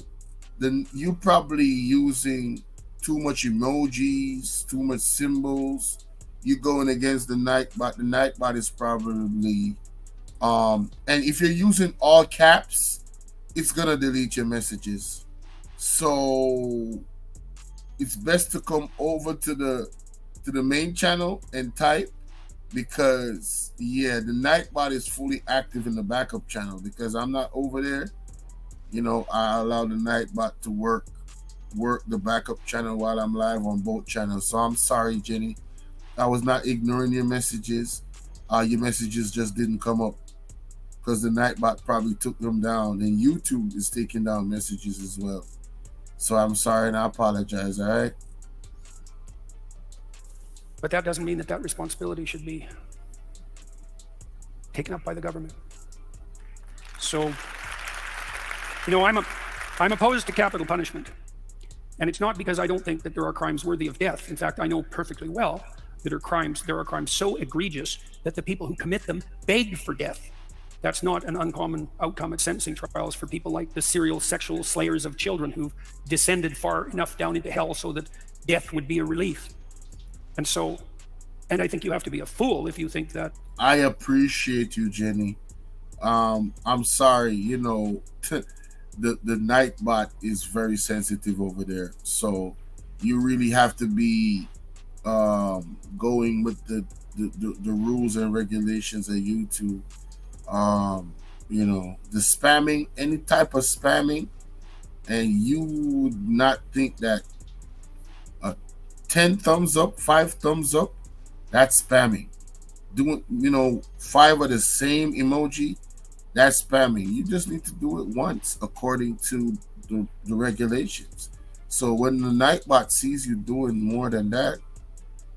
Speaker 1: then you probably using too much emojis, too much symbols. You're going against the Nightbot. The Nightbot is probably and if you're using all caps, it's gonna delete your messages. So it's best to come over to the main channel and type, because yeah, the Nightbot is fully active in the backup channel because I'm not over there. You know, I allow the Nightbot to work the backup channel while I'm live on both channels. So I'm sorry, Jenny. I was not ignoring your messages. Your messages just didn't come up because the Nightbot probably took them down, and YouTube is taking down messages as well. So I'm sorry and I apologize, all right?
Speaker 5: But that doesn't mean that that responsibility should be taken up by the government. So, you know, I'm opposed to capital punishment. And it's not because I don't think that there are crimes worthy of death. In fact, I know perfectly well that there are crimes so egregious that the people who commit them beg for death. That's not an uncommon outcome at sentencing trials for people like the serial sexual slayers of children who've descended far enough down into hell so that death would be a relief. And so, and I think you have to be a fool if you think that.
Speaker 1: I appreciate you, Jenny. I'm sorry, you know, the Nightbot is very sensitive over there. So you really have to be going with the rules and regulations of YouTube. You know, the spamming, any type of spamming, and you would not think that 10 thumbs up, 5 thumbs up, that's spamming. Doing, you know, 5 of the same emoji, that's spamming. You just need to do it once according to the regulations. So when the Nightbot sees you doing more than that,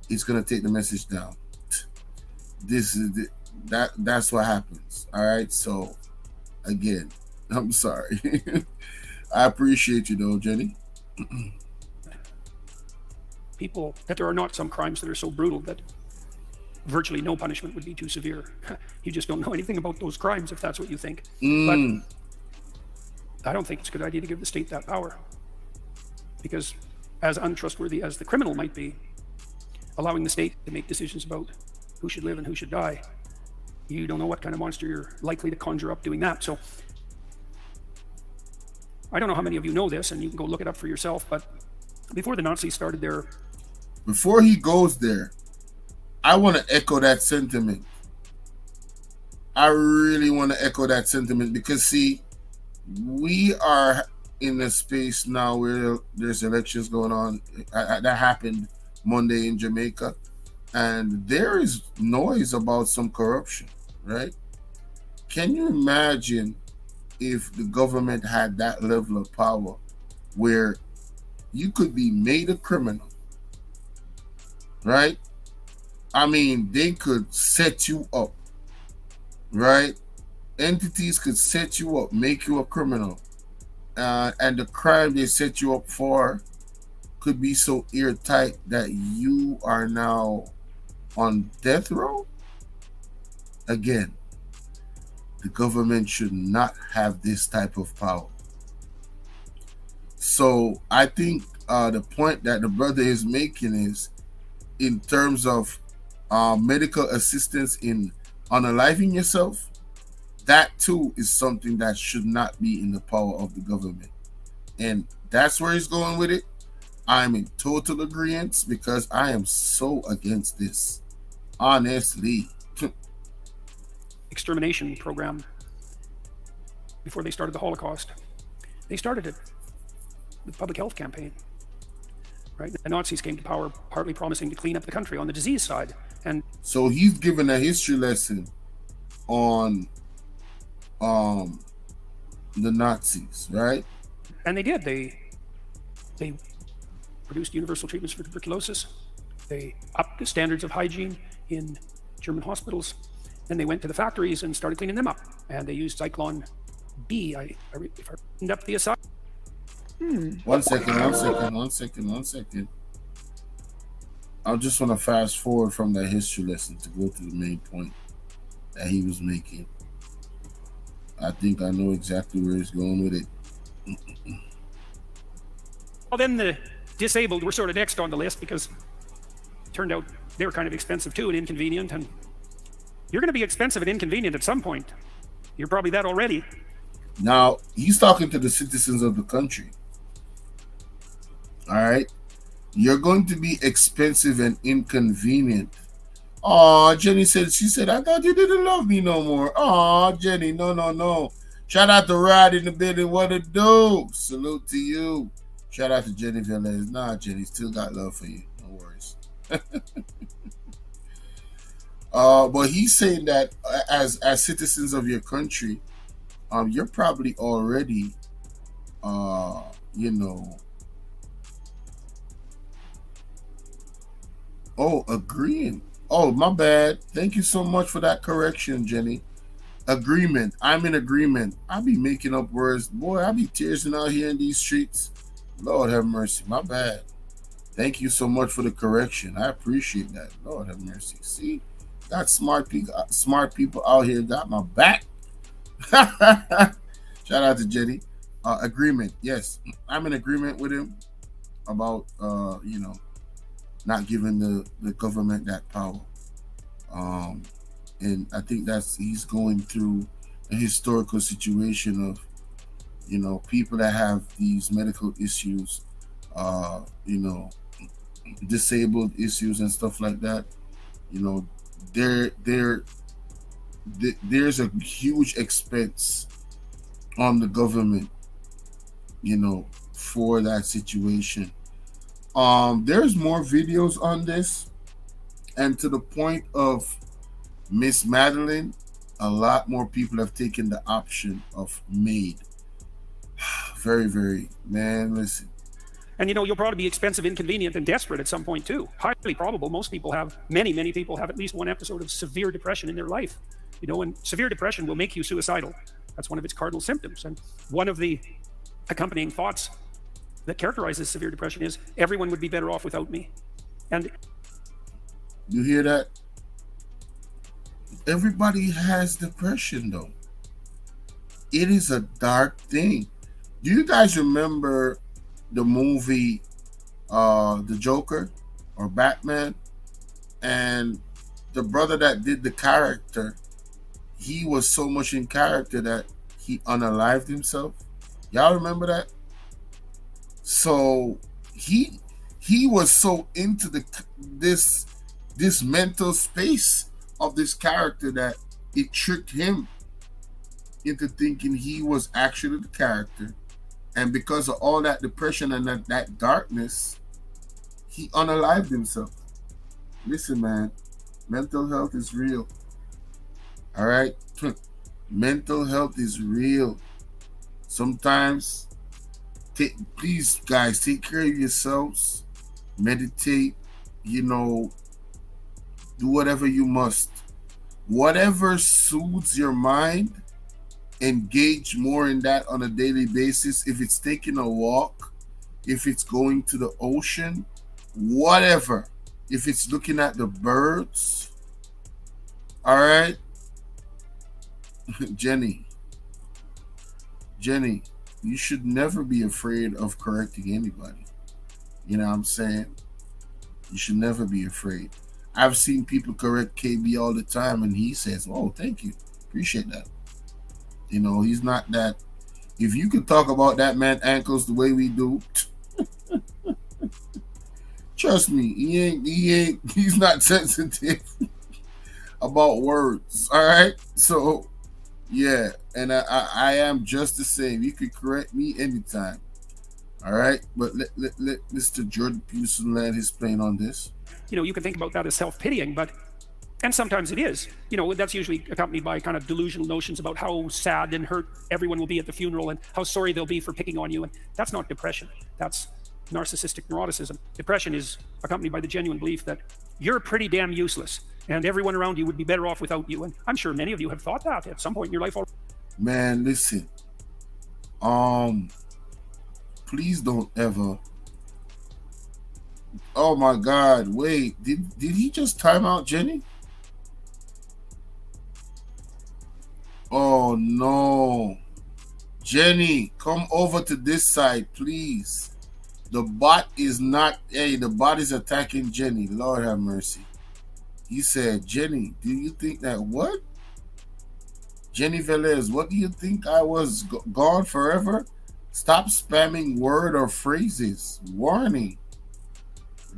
Speaker 1: it's gonna take the message down. This is that's what happens. All right. So again, I'm sorry. I appreciate you though, Jenny.
Speaker 5: People, that there are not some crimes that are so brutal that virtually no punishment would be too severe. You just don't know anything about those crimes if that's what you think. But I don't think it's a good idea to give the state that power, because as untrustworthy as the criminal might be, allowing the state to make decisions about who should live and who should die, you don't know what kind of monster you're likely to conjure up doing that. So I don't know how many of you know this, and you can go look it up for yourself, but before the Nazis started their...
Speaker 1: Before he goes there, I want to echo that sentiment. I really want to echo that sentiment because, see, we are in a space now where there's elections going on. That happened Monday in Jamaica, and there is noise about some corruption, right? Can you imagine if the government had that level of power where you could be made a criminal, right? I mean, they could set you up, right? Entities could set you up, make you a criminal, and the crime they set you up for could be so airtight that you are now on death row. Again, the government should not have this type of power. So I think the point that the brother is making is, in terms of medical assistance in unaliving yourself, that too is something that should not be in the power of the government. And that's where he's going with it. I'm in total agreement because I am so against this. Honestly.
Speaker 5: extermination program before they started the Holocaust. They started it with public health campaign, right? The Nazis came to power partly promising to clean up the country on the disease side, And
Speaker 1: So he's given a history lesson on the Nazis, right?
Speaker 5: they did. They produced universal treatments for tuberculosis. They upped the standards of hygiene in German hospitals. Then they went to the factories and started cleaning them up. And they used Zyklon B. If I opened up the aside.
Speaker 1: One second. I just want to fast forward from that history lesson to go to the main point that he was making. I think I know exactly where he's going with it.
Speaker 5: Well, then the disabled were sort of next on the list because it turned out they were kind of expensive too and inconvenient. And you're going to be expensive and inconvenient at some point. You're probably that already.
Speaker 1: Now, he's talking to the citizens of the country. All right? You're going to be expensive and inconvenient. Oh, Jenny said, I thought you didn't love me no more. Oh, Jenny, no. Shout out to Rod in the building. What it do? Salute to you. Shout out to Jenny Velez. Nah, Jenny, still got love for you. No worries. But he's saying that as citizens of your country, you're probably already, agreeing. Oh, my bad. Thank you so much for that correction, Jenny. Agreement. I'm in agreement. I be making up words. Boy, I be tearsing out here in these streets. Lord have mercy. My bad. Thank you so much for the correction. I appreciate that. Lord have mercy. See, got smart people out here got my back. Shout out to Jenny. Agreement. Yes, I'm in agreement with him about not giving the government that power. And I think he's going through a historical situation of people that have these medical issues, disabled issues and stuff like that. There's a huge expense on the government, for that situation. There's more videos on this, and to the point of Miss Madeline, a lot more people have taken the option of M.A.I.D. Very, very, man, listen.
Speaker 5: And you'll probably be expensive, inconvenient, and desperate at some point too. Highly probable. Most people have, many people have at least one episode of severe depression in their life. And severe depression will make you suicidal. That's one of its cardinal symptoms. And one of the accompanying thoughts that characterizes severe depression is everyone would be better off without me. And
Speaker 1: you hear that? Everybody has depression, though. It is a dark thing. Do you guys remember the movie The Joker or Batman? And the brother that did the character, he was so much in character that he unalived himself. Y'all remember that? So he was so into this mental space of this character that it tricked him into thinking he was actually the character. And because of all that depression and that darkness, he unalived himself. Listen, man, mental health is real. All right? Mental health is real. Sometimes, please, guys, take care of yourselves. Meditate, do whatever you must. Whatever soothes your mind, engage more in that on a daily basis. If it's taking a walk, if it's going to the ocean, whatever. If it's looking at the birds, all right? Jenny, you should never be afraid of correcting anybody. You know what I'm saying? You should never be afraid. I've seen people correct KB all the time, and he says, "Oh, thank you. Appreciate that." He's not that. If you could talk about that man ankles the way we do, trust me, he's not sensitive about words. All right. So yeah, and I am just the same. You could correct me anytime. All right, but let Mr. Jordan Peterson land his plane on this.
Speaker 5: you can think about that as self-pitying, but And sometimes it is. You know, that's usually accompanied by kind of delusional notions about how sad and hurt everyone will be at the funeral and how sorry they'll be for picking on you. And that's not depression. That's narcissistic neuroticism. Depression is accompanied by the genuine belief that you're pretty damn useless and everyone around you would be better off without you. And I'm sure many of you have thought that at some point in your life already.
Speaker 1: Man, listen. Please don't ever. Oh my God! Wait, did he just time out Jenny? Oh no, Jenny, come over to this side, please. The bot is not. Hey, the bot is attacking Jenny. Lord have mercy. He said, Jenny, do you think that what? Jenny Velez, what do you think I was gone forever? Stop spamming word or phrases. Warning.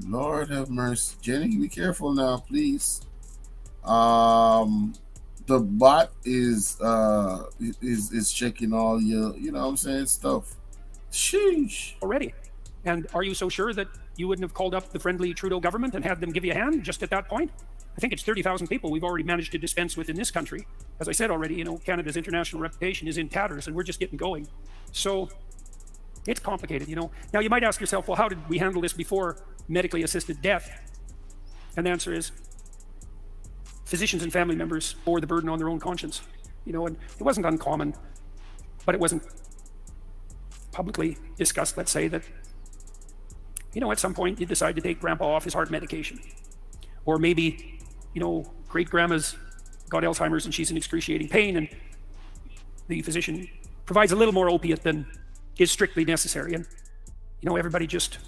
Speaker 1: Lord have mercy. Jenny, be careful now, please. The bot is checking all your, you know what I'm saying, stuff. Sheesh.
Speaker 5: Already. And are you so sure that you wouldn't have called up the friendly Trudeau government and had them give you a hand just at that point? I think it's 30,000 people we've already managed to dispense with in this country. As I said already, you know, Canada's international reputation is in tatters and we're just getting going. So it's complicated, you know. Now you might ask yourself, well, how did we handle this before medically assisted death? And the answer is physicians and family members bore the burden on their own conscience, you know, and it wasn't uncommon, but it wasn't publicly discussed, let's say, that, you know, at some point you decide to take grandpa off his heart medication. Or maybe, you know, great grandma's got Alzheimer's and she's in excruciating pain and the physician provides a little more opiate than is strictly necessary. And, you know, everybody just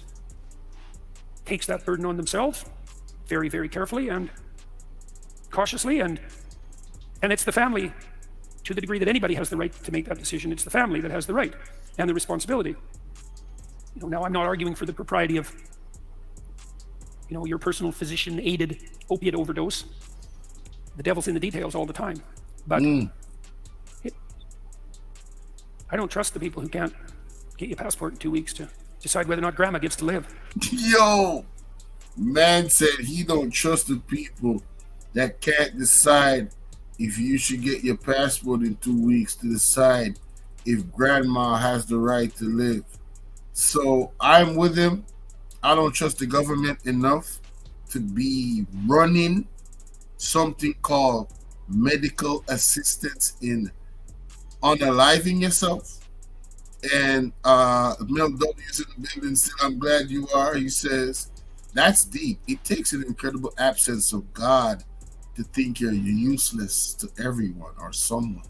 Speaker 5: takes that burden on themselves very, very carefully and cautiously. And it's the family, to the degree that anybody has the right to make that decision, it's the family that has the right and the responsibility. You know, now I'm not arguing for the propriety of, you know, your personal physician-aided opiate overdose. The devil's in the details all the time. But I don't trust the people who can't get you a passport in 2 weeks to decide whether or not grandma gets to live.
Speaker 1: Yo, man said he don't trust the people that can't decide if you should get your passport in 2 weeks to decide if grandma has the right to live. So I'm with him. I don't trust the government enough to be running something called medical assistance in unaliving yourself. And Mel W's in the building said, I'm glad you are. He says, that's deep. It takes an incredible absence of God to think you're useless to everyone or someone.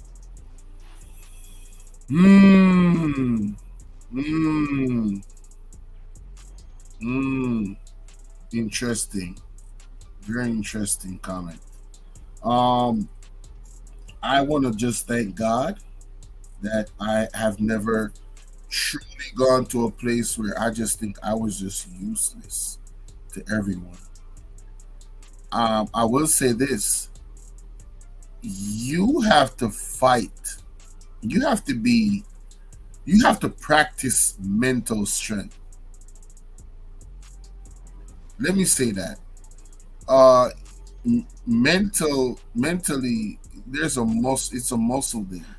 Speaker 1: Interesting. Very interesting comment. I want to just thank God that I have never truly gone to a place where I just think I was just useless to everyone. I will say this. You have to fight. You have to practice mental strength. Let me say that. Mentally, there's a muscle. It's a muscle there,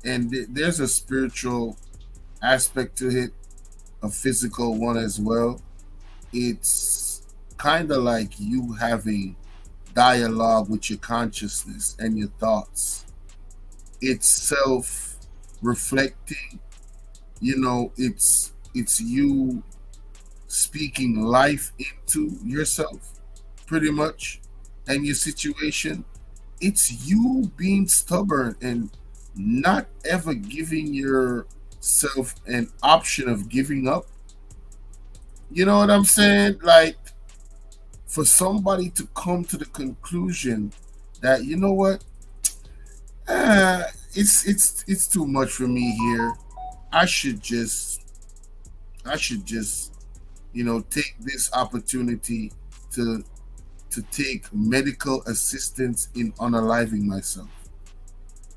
Speaker 1: and there's a spiritual aspect to it, a physical one as well. It's kind of like you having dialogue with your consciousness and your thoughts. It's self-reflecting. You know, it's you speaking life into yourself, pretty much, and your situation. It's you being stubborn and not ever giving yourself an option of giving up. You know what I'm saying? Like, for somebody to come to the conclusion that, you know what, it's too much for me here. I should just, you know, take this opportunity to take medical assistance in unaliving myself,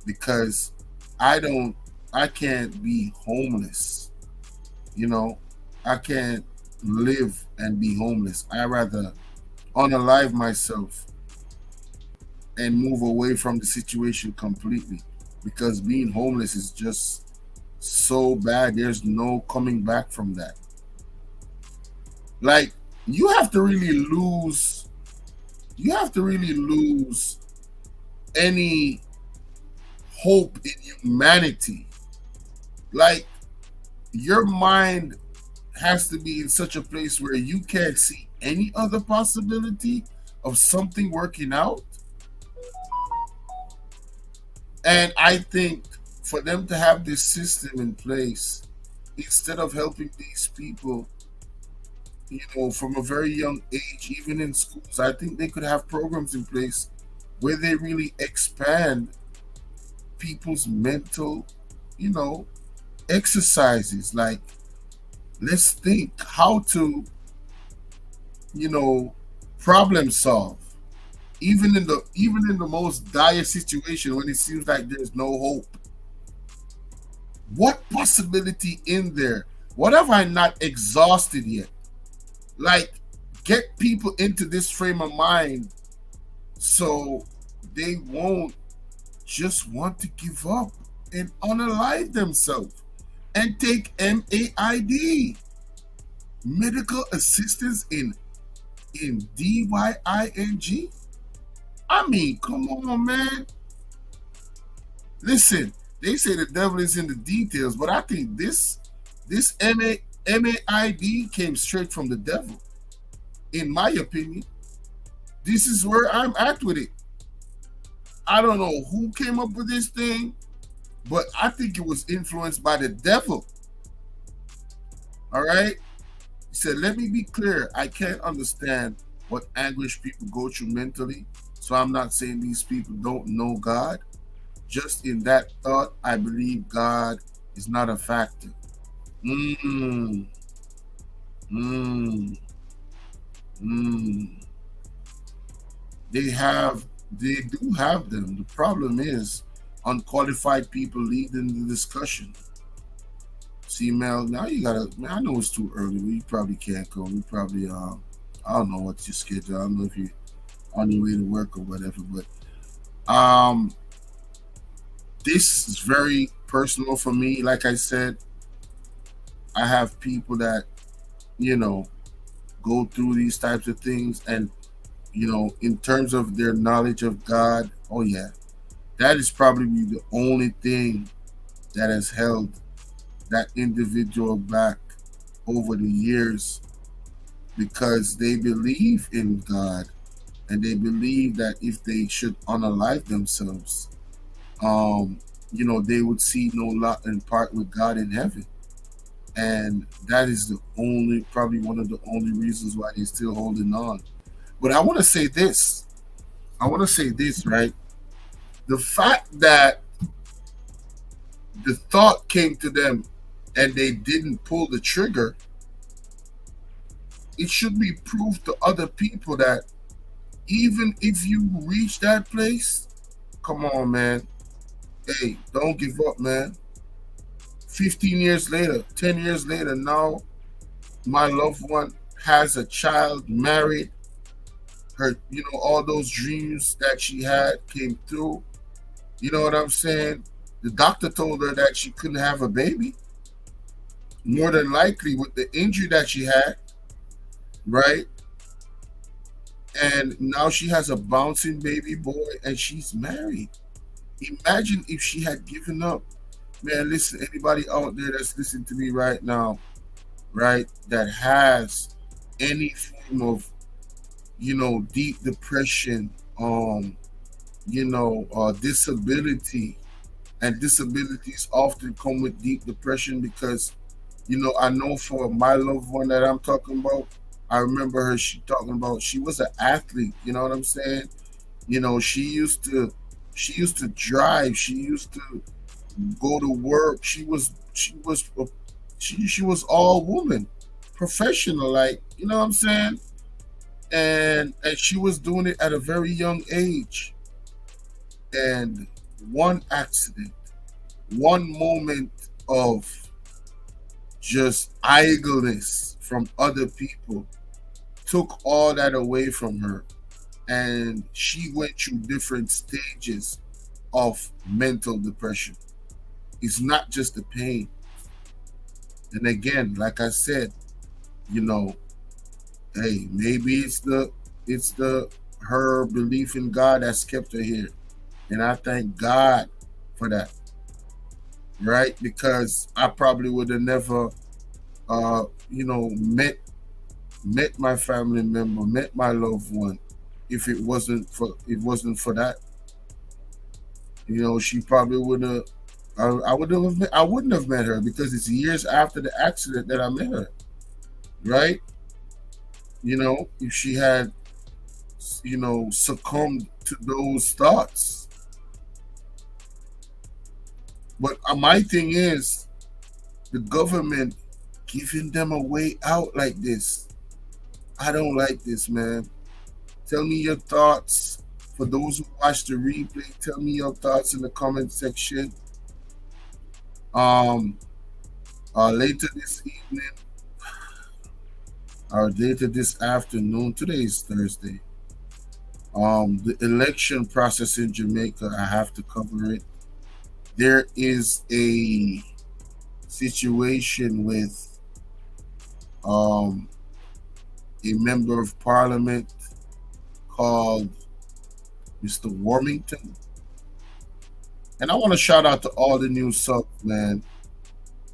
Speaker 1: because I can't be homeless. You know, I can't live and be homeless. I rather unalive myself and move away from the situation completely, because being homeless is just so bad. There's no coming back from that. Like, you have to really lose you have to really lose any hope in humanity. Like, your mind has to be in such a place where you can't see any other possibility of something working out. And I think for them to have this system in place, instead of helping these people, from a very young age, even in schools, I think they could have programs in place where they really expand people's mental, you know, exercises. Like, let's think how to, you know, problem solve. Even in the most dire situation, when it seems like there's no hope, what possibility in there? What have I not exhausted yet? Like, get people into this frame of mind so they won't just want to give up and unalive themselves and take M.A.I.D, medical assistance in DYING. I mean, come on, man. Listen, they say the devil is in the details, but I think this M.A.I.D came straight from the devil, in my opinion. This is where I'm at with it. I don't know who came up with this thing, but I think it was influenced by the devil. All right? He said, let me be clear. I can't understand what anguish people go through mentally. So I'm not saying these people don't know God. Just in that thought, I believe God is not a factor. Mm, mm, mm. They do have them. The problem is unqualified people leading the discussion. See, Mel, now you gotta, man, I know it's too early. We probably can't go. We probably I don't know what's your schedule. I don't know if you're on your way to work or whatever, but this is very personal for me. Like I said, I have people that, go through these types of things, and in terms of their knowledge of God, oh yeah, that is probably the only thing that has held that individual back over the years, because they believe in God, and they believe that if they should unalive themselves, they would see no lot and part with God in heaven. And that is probably one of the only reasons why they're still holding on. But I want to say this. Right? The fact that the thought came to them and they didn't pull the trigger, it should be proof to other people that even if you reach that place, come on, man. Hey, don't give up, man. 15 years later, 10 years later, now my loved one has a child, married. Her, all those dreams that she had came through. You know what I'm saying? The doctor told her that she couldn't have a baby. More than likely, with the injury that she had, right? And now she has a bouncing baby boy and she's married. Imagine if she had given up. Man, listen, anybody out there that's listening to me right now, right, that has any form of, deep depression, disability, and disabilities often come with deep depression because, I know for my loved one that I'm talking about, I remember her, she was an athlete, you know what I'm saying? She used to drive, she used to go to work. She was all woman, professional, like, you know what I'm saying? And she was doing it at a very young age. And one accident, one moment of just idleness from other people took all that away from her. and she went through different stages of mental depression. It's not just the pain. And again, like I said, you know, hey, maybe it's the her belief in God that's kept her here. And I thank God for that. Right? Because I probably would have never met my family member, met my loved one, if it wasn't for that. She probably would have. I wouldn't have met her because it's years after the accident that I met her. Right? If she had, succumbed to those thoughts. But my thing is, the government giving them a way out like this. I don't like this, man. Tell me your thoughts. For those who watch the replay, tell me your thoughts in the comment section. Um, later this evening or later this afternoon. Today is Thursday. The election process in Jamaica. I have to cover it. There is a situation with a member of parliament called Mr. Warmington. And I want to shout out to all the new subs, man.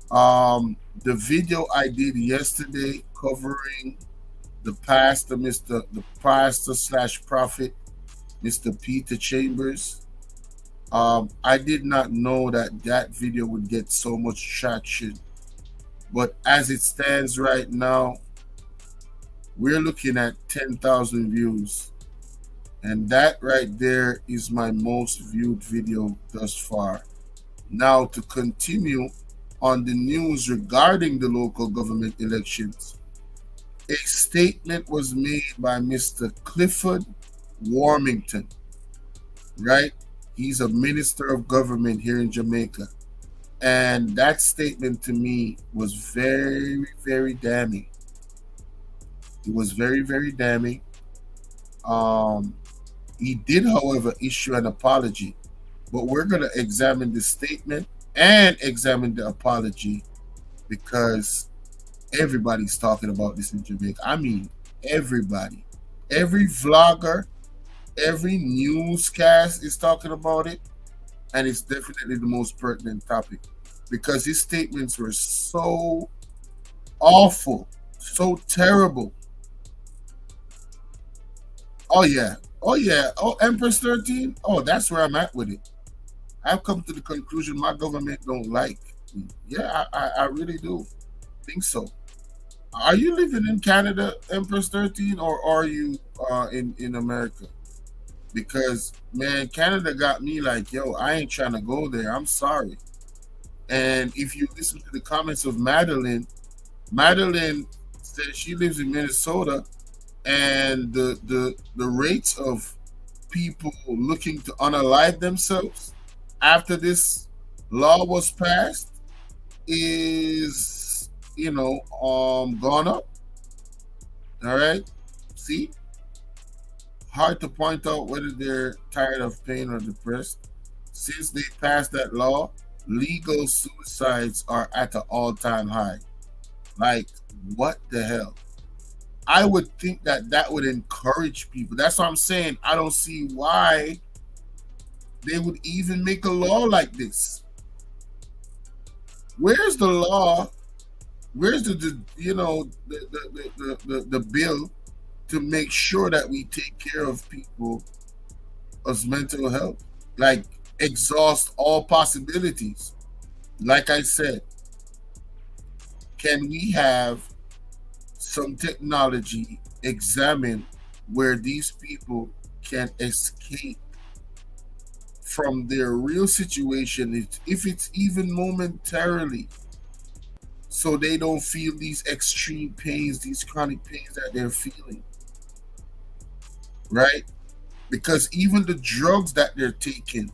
Speaker 1: The video I did yesterday covering the pastor slash prophet, Mr. Peter Chambers. I did not know that video would get so much traction. But as it stands right now, we're looking at 10,000 views. And that right there is my most viewed video thus far. Now, to continue on the news regarding the local government elections, a statement was made by Mr. Clifford Warmington, right? He's a minister of government here in Jamaica. And that statement to me was very, very damning. It was very, very damning. He did, however, issue an apology, but we're going to examine the statement and examine the apology because everybody's talking about this in Jamaica. I mean, everybody. Every vlogger, every newscast is talking about it, and it's definitely the most pertinent topic because his statements were so awful, so terrible. Oh, yeah. Oh, Empress 13? Oh, that's where I'm at with it. I've come to the conclusion my government don't like me. Yeah, I really do think so. Are you living in Canada, Empress 13, or are you in America? Because, man, Canada got me like, yo, I ain't trying to go there. I'm sorry. And if you listen to the comments of Madeline says she lives in Minnesota, and the rates of people looking to unalive themselves after this law was passed is gone up. All right, see, hard to point out whether they're tired of pain or depressed. Since they passed that law, legal suicides are at an all-time high. Like, what the hell? I would think that would encourage people. That's what I'm saying. I don't see why they would even make a law like this. Where's the law? Where's the bill to make sure that we take care of people's mental health? Like, exhaust all possibilities. Like I said, can we have some technology examine where these people can escape from their real situation, if it's even momentarily, so they don't feel these extreme pains, these chronic pains that they're feeling, right? Because even the drugs that they're taking,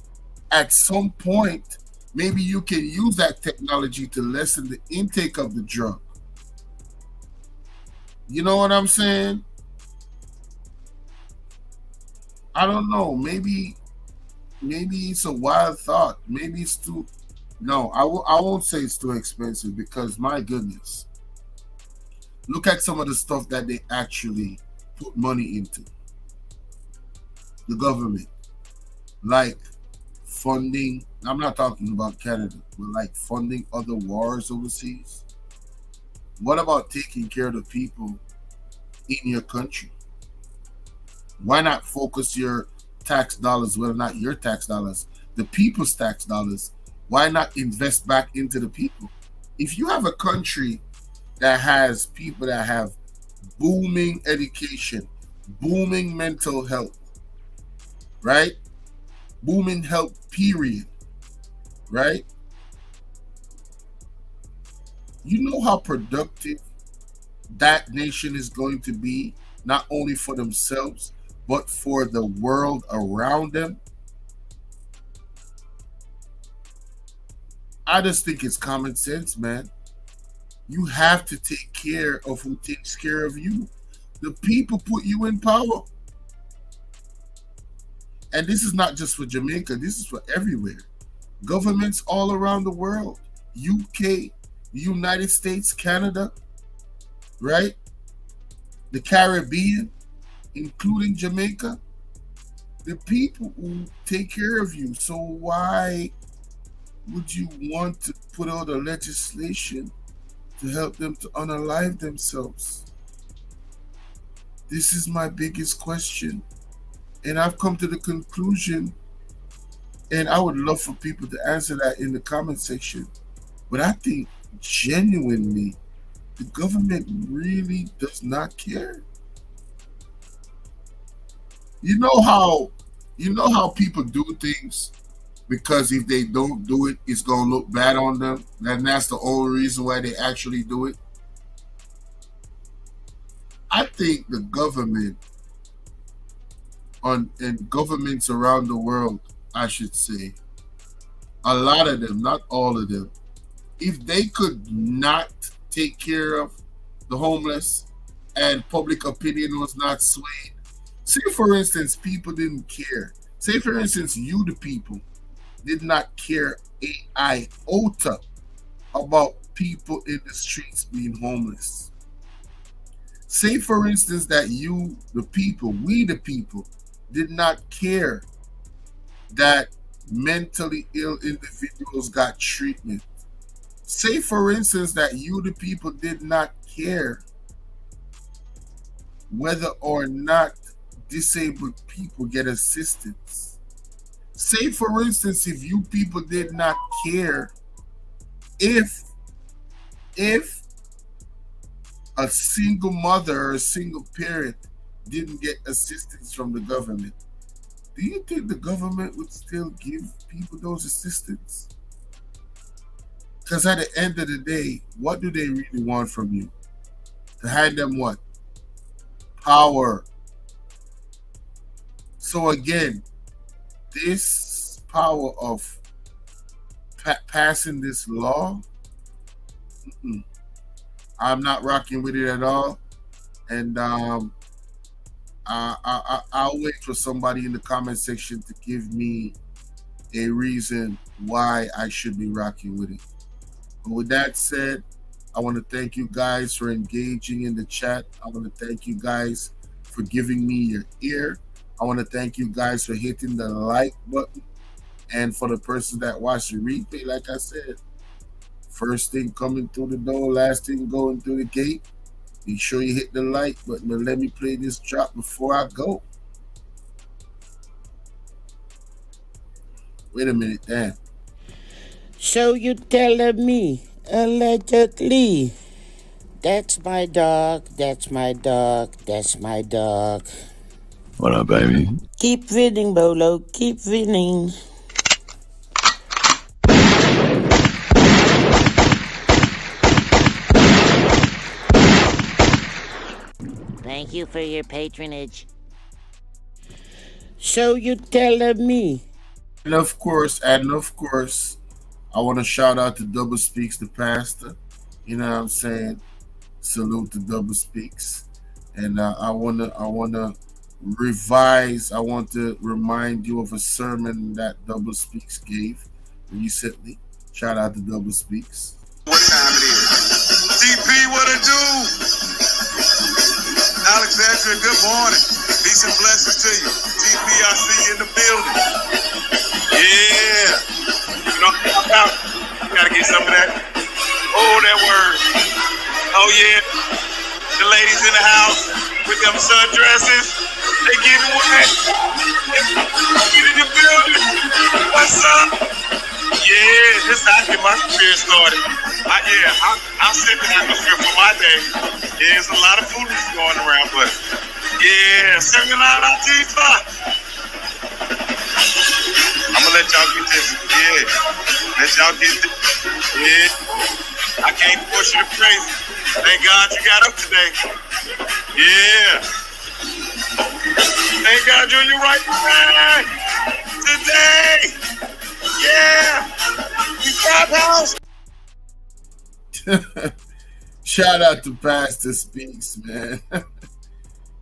Speaker 1: at some point, maybe you can use that technology to lessen the intake of the drug. You know what I'm saying? I don't know. Maybe it's a wild thought. Maybe it's too. No, I won't say it's too expensive because my goodness, look at some of the stuff that they actually put money into. The government, like funding. I'm not talking about Canada, but like funding other wars overseas. What about taking care of the people in your country? Why not focus your tax dollars, well, not your tax dollars, the people's tax dollars? Why not invest back into the people? If you have a country that has people that have booming education, booming mental health, right? Booming health, period, right? You know how productive that nation is going to be, not only for themselves, but for the world around them. I just think it's common sense, man. You have to take care of who takes care of you. The people put you in power. And this is not just for Jamaica, this is for everywhere. Governments all around the world, UK, United States, Canada, right? The Caribbean, including Jamaica, the people who take care of you. So why would you want to put out a legislation to help them to unalive themselves? This is my biggest question. And I've come to the conclusion, and I would love for people to answer that in the comment section. But I think genuinely the government really does not care. You know how people do things because if they don't do it, it's gonna look bad on them. And that's the only reason why they actually do it. I think the government and governments around the world, I should say, a lot of them, not all of them, if they could not take care of the homeless and public opinion was not swayed, say for instance, people didn't care. Say for instance, you, the people, did not care a iota about people in the streets being homeless. Say for instance that you, the people, we, the people, did not care that mentally ill individuals got treatment. Say, for instance, that you, the people, did not care whether or not disabled people get assistance. Say, for instance, if you people did not care if a single mother or a single parent didn't get assistance from the government, do you think the government would still give people those assistance? Because at the end of the day, what do they really want from you? To hand them what? Power. So again, this power of passing this law, I'm not rocking with it at all. And I'll wait for somebody in the comment section to give me a reason why I should be rocking with it. But with that said, I want to thank you guys for engaging in the chat. I want to thank you guys for giving me your ear. I want to thank you guys for hitting the like button. And for the person that watched the replay, like I said, first thing coming through the door, last thing going through the gate. Be sure you hit the like button, but let me play this drop before I go. Wait a minute, damn.
Speaker 7: So you telling me, allegedly, that's my dog, that's my dog, that's my dog.
Speaker 8: What up, baby?
Speaker 7: Keep winning, Bolo, keep winning. Thank you for your patronage. So you telling me.
Speaker 1: And of course, I want to shout out to Double Speaks, the pastor. You know what I'm saying? Salute to Double Speaks. And I wanna revise. I want to remind you of a sermon that Double Speaks gave recently. Shout out to Double Speaks.
Speaker 9: What time it is? DP, what it do? Alexandria, good morning. Peace and blessings to you. DP, I see you in the building. Yeah. You know, you gotta get some of that. Oh, that word. Oh, yeah. The ladies in the house with them sundresses, they getting wet. Get in the building. What's up? Yeah, this is how I get my career started. I'll set the atmosphere for my day. Yeah, there's a lot of foolishness going around, but yeah, singing out our Tifa. I'm gonna let y'all get this. Yeah, let y'all get this. Yeah, I can't push you to crazy. Thank God you got up today. Yeah. Thank God you're in your right mind today. Yeah. We Clubhouse.
Speaker 1: Shout out to Pastor Speaks, man.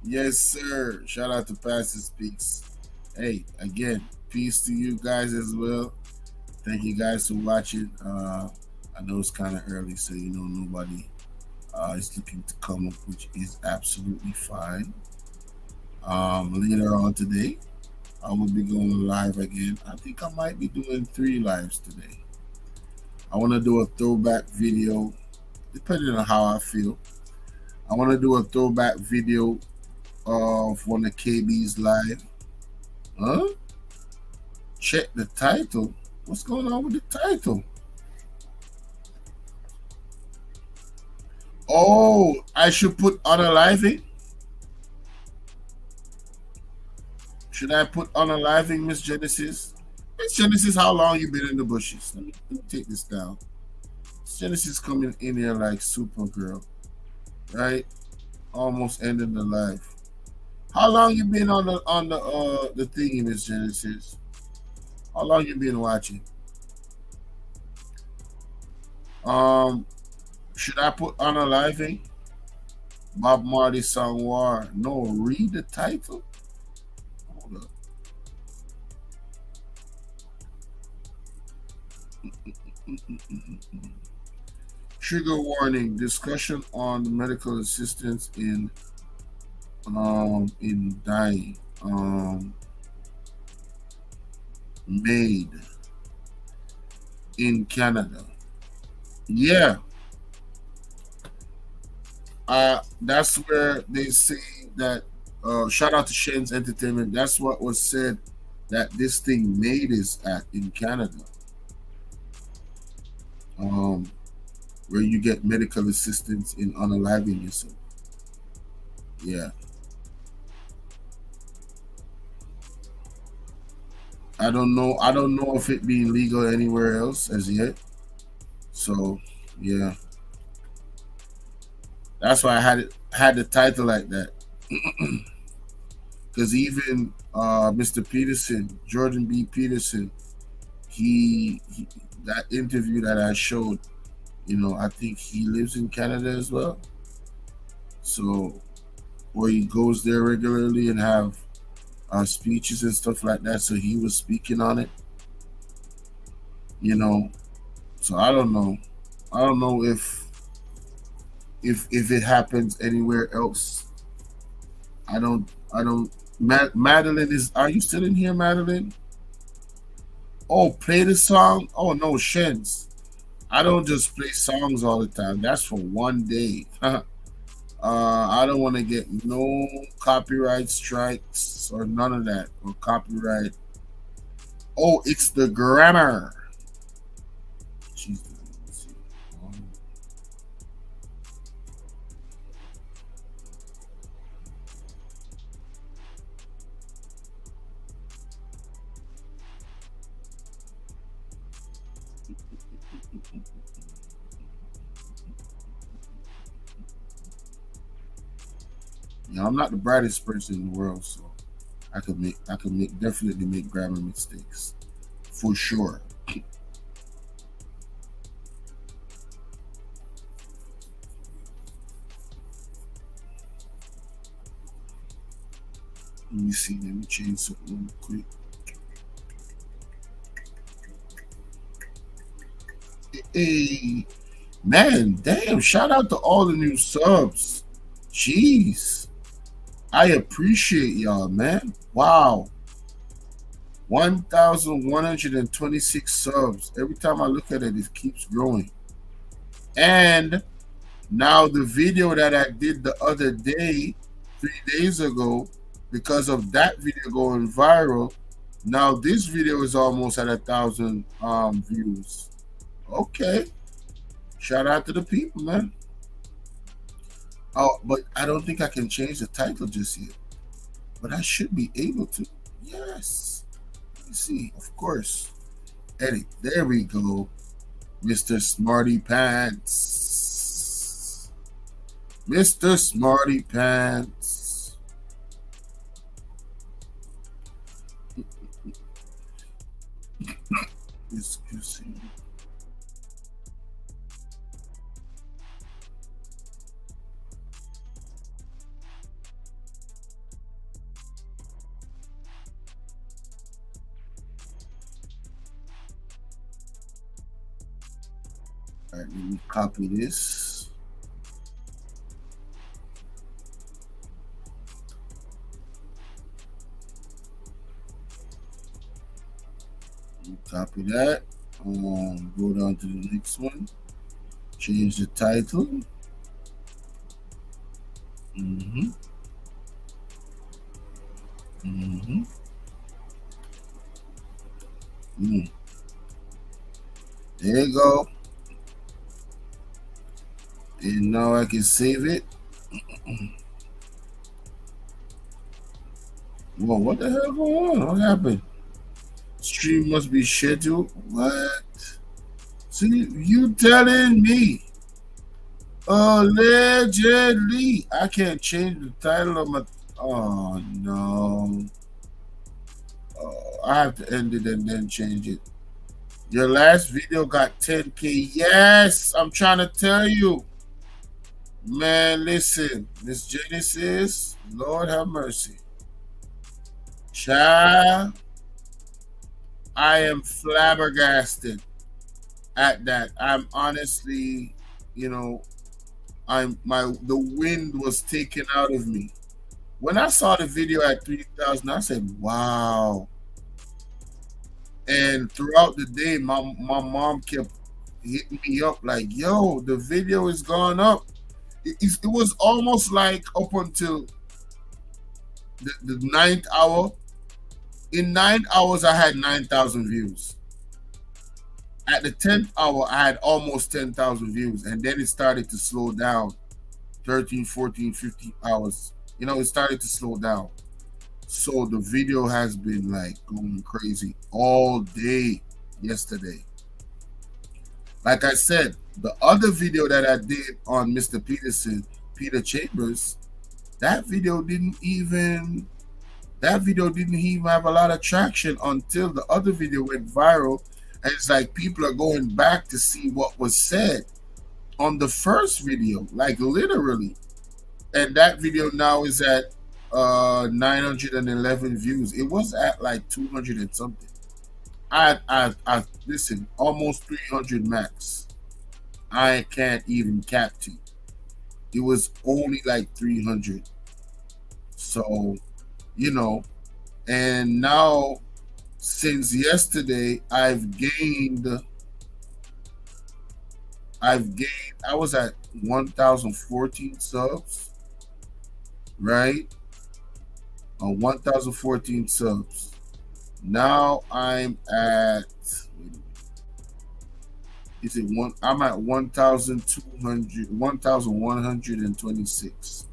Speaker 1: Yes, sir. Shout out to Pastor Speaks. Hey, again, peace to you guys as well. Thank you guys for watching. I know it's kind of early, so nobody is looking to come up, which is absolutely fine. Later on today, I will be going live again. I think I might be doing 3 lives today. I want to do a throwback video, depending on how I feel. I want to do a throwback video of one of KB's live. Huh? Check the title. What's going on with the title? Oh, I should put unaliving. Should I put unaliving, Miss Genesis? Miss Genesis, how long you been in the bushes? Let me take this down. Miss Genesis coming in here like Supergirl, right? Almost ending the life. How long you been on the thingy, Miss Genesis? How long you been watching? Should I put unaliving? Bob Marley song War. No, read the title. Hold up. Trigger warning: discussion on medical assistance in dying. M.A.I.D in Canada. Yeah. That's where they say that. Shout out to Shane's Entertainment. That's what was said, that this thing M.A.I.D is at in Canada. Where you get medical assistance in unaliving yourself. Yeah. I don't know if it being legal anywhere else as yet. So yeah. That's why I had the title like that. Because even Mr. Peterson, Jordan B. Peterson, he that interview that I showed, I think he lives in Canada as well. So where he goes there regularly and have speeches and stuff like that. So he was speaking on it. So I don't know. I don't know if it happens anywhere else. I don't. Madeline is. Are you still in here, Madeline? Oh, play the song. Oh no, Shens. I don't just play songs all the time. That's for one day. I don't want to get no copyright strikes or none of that, or copyright. Oh, it's the grammar. Jesus. I'm not the brightest person in the world, so I could definitely make grammar mistakes, for sure. Let me see. Let me change something real quick. Hey, man, damn! Shout out to all the new subs. Jeez, I appreciate y'all, man. Wow, 1,126 subs. Every time I look at it, it keeps growing. And now the video that I did the other day, 3 days ago, because of that video going viral, now this video is almost at 1,000 views. Okay, shout out to the people, man. Oh, but I don't think I can change the title just yet. But I should be able to. Yes. Let me see. Of course. Edit. There we go. Mr. Smarty Pants. Mr. Smarty Pants. Excuse me. All right, let me copy this. Copy that. Go down to the next one. Change the title. Mm-hmm. Mm-hmm. There you go. And now I can save it. Whoa, what the hell going on? What happened? Stream must be scheduled. What? See, you telling me allegedly I can't change the title of my. Oh no. Oh, I have to end it and then change it. Your last video got 10K. Yes, I'm trying to tell you. Man, listen. Miss Genesis, Lord have mercy. Child, I am flabbergasted at that. I'm honestly, the wind was taken out of me. When I saw the video at 3,000, I said, wow. And throughout the day, my mom kept hitting me up like, yo, the video is gone up. It was almost like up until the 9th hour. In 9 hours, I had 9,000 views. At the 10th hour, I had almost 10,000 views. And then it started to slow down. 13, 14, 15 hours. It started to slow down. So the video has been like going crazy all day yesterday. Like I said, the other video that I did on Mr. Peter Chambers, that video didn't even have a lot of traction until the other video went viral. And it's like people are going back to see what was said on the first video, like literally. And that video now is at 911 views. It was at like 200 and something. I listen, almost 300 max. I can't even cap to. It was only like 300. So, and now since yesterday, I was at 1,014 subs, right? 1,014 subs. Now I'm at, I'm at 1,126.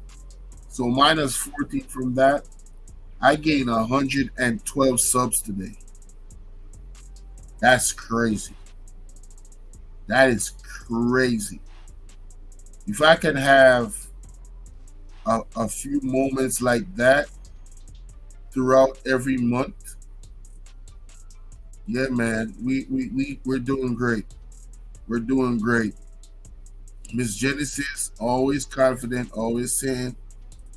Speaker 1: So minus 14 from that, I gained 112 subs today. That's crazy. That is crazy. If I can have a few moments like that throughout every month, yeah, man, we're doing great. We're doing great. Miss Genesis, always confident, always saying,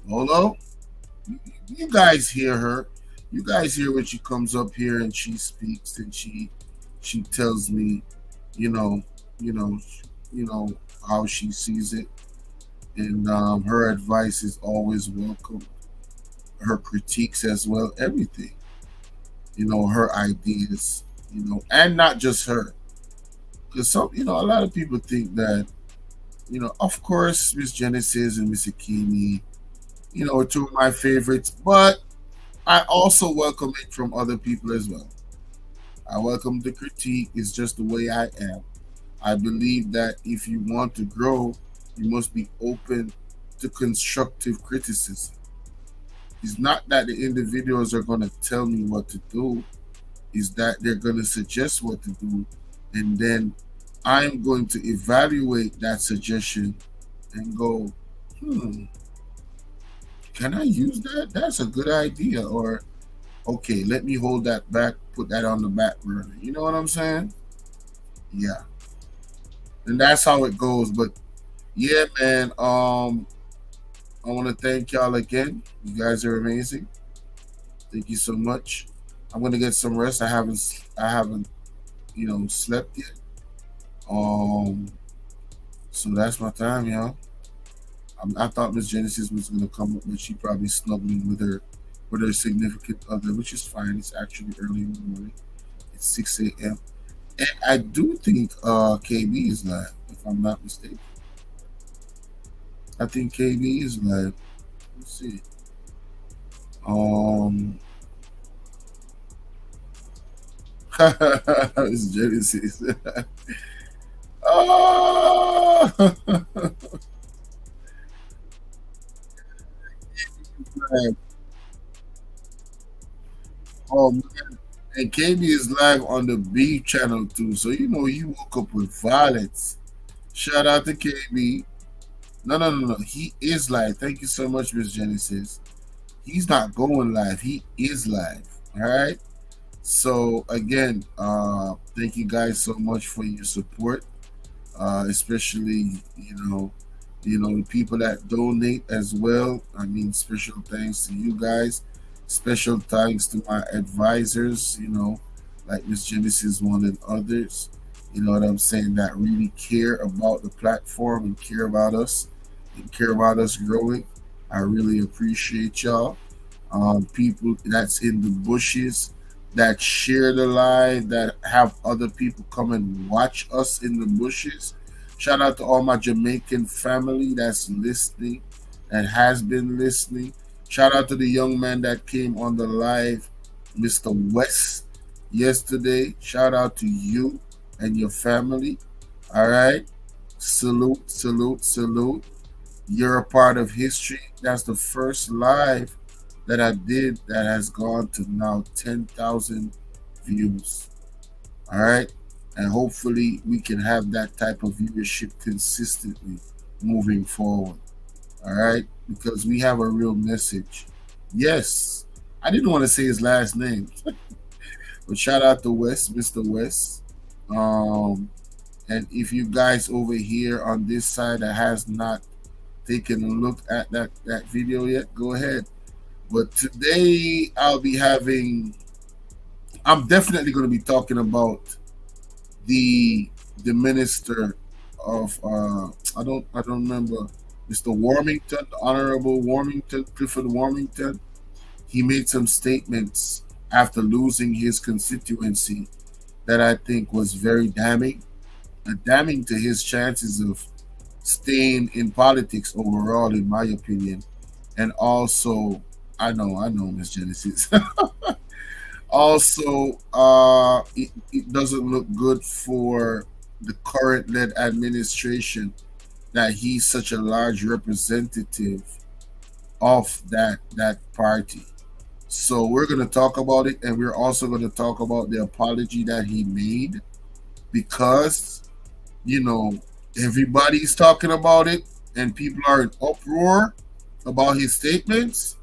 Speaker 1: hello, You guys hear her. You guys hear when she comes up here and she speaks and she tells me, you know, you know, you know how she sees it, and her advice is always welcome. Her critiques as well, everything. Her ideas. And not just her, because a lot of people think that, of course, Miss Genesis and Miss Akini, are two of my favorites, but I also welcome it from other people as well. I welcome the critique. It's just the way I am. I believe that if you want to grow, you must be open to constructive criticism. It's not that the individuals are going to tell me what to do, is that they're going to suggest what to do, and then I'm going to evaluate that suggestion and go, can I use that? That's a good idea. Or, okay, let me hold that back, put that on the back burner. You know what I'm saying? Yeah. And that's how it goes. But yeah, man, I want to thank y'all again. You guys are amazing. Thank you so much. I'm gonna get some rest. I haven't slept yet. Um, so that's my time, y'all. I thought Miss Genesis was gonna come up, but she probably snuggling with her significant other, which is fine. It's actually early in the morning. It's 6 a.m. And I do think KB is live, if I'm not mistaken. I think KB is live. Let's see. It's Genesis. Oh, man. Oh man. And KB is live on the B channel too. So he woke up with violence. Shout out to KB. No, no, no, no. He is live. Thank you so much, Miss Genesis. He's not going live. He is live. All right. So again, thank you guys so much for your support, especially the people that donate as well. I mean, special thanks to you guys. Special thanks to my advisors. Like Miss Genesis one and others. You know what I'm saying? That really care about the platform and care about us and care about us growing. I really appreciate y'all. People that's in the bushes that share the live, that have other people come and watch us in the bushes. Shout out to all my Jamaican family that's listening and has been listening. Shout out to the young man that came on the live, Mr. West, yesterday. Shout out to you and your family. All right. Salute, salute, salute. You're a part of history. That's the first live that I did that has gone to now 10,000 views. All right. And hopefully we can have that type of viewership consistently moving forward. All right. Because we have a real message. Yes. I didn't want to say his last name, but shout out to West, Mr. West. And if you guys over here on this side that has not taken a look at that video yet, go ahead. But today I'm definitely going to be talking about the minister of I don't remember, Mr. Warmington, the Honorable Warmington, Clifford Warmington. He made some statements after losing his constituency that I think was very damning to his chances of staying in politics overall, in my opinion. And also, I know, Miss Genesis. Also, it doesn't look good for the current led administration that he's such a large representative of that party. So we're going to talk about it, and we're also going to talk about the apology that he made, because you know everybody's talking about it and people are in uproar about his statements.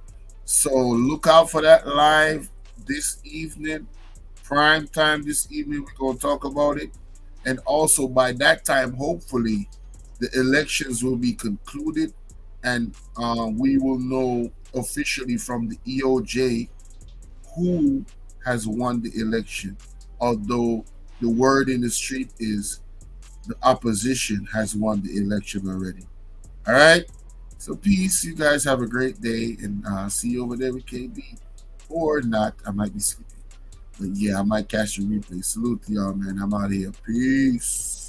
Speaker 1: So look out for that live this evening, prime time this evening. We're going to talk about it. And also by that time, hopefully, the elections will be concluded and we will know officially from the EOJ who has won the election. Although the word in the street is the opposition has won the election already. All right. So peace. You guys have a great day, and see you over there with KB, or not. I might be sleeping, but yeah, I might catch the replay. Salute to y'all, man. I'm out of here. Peace.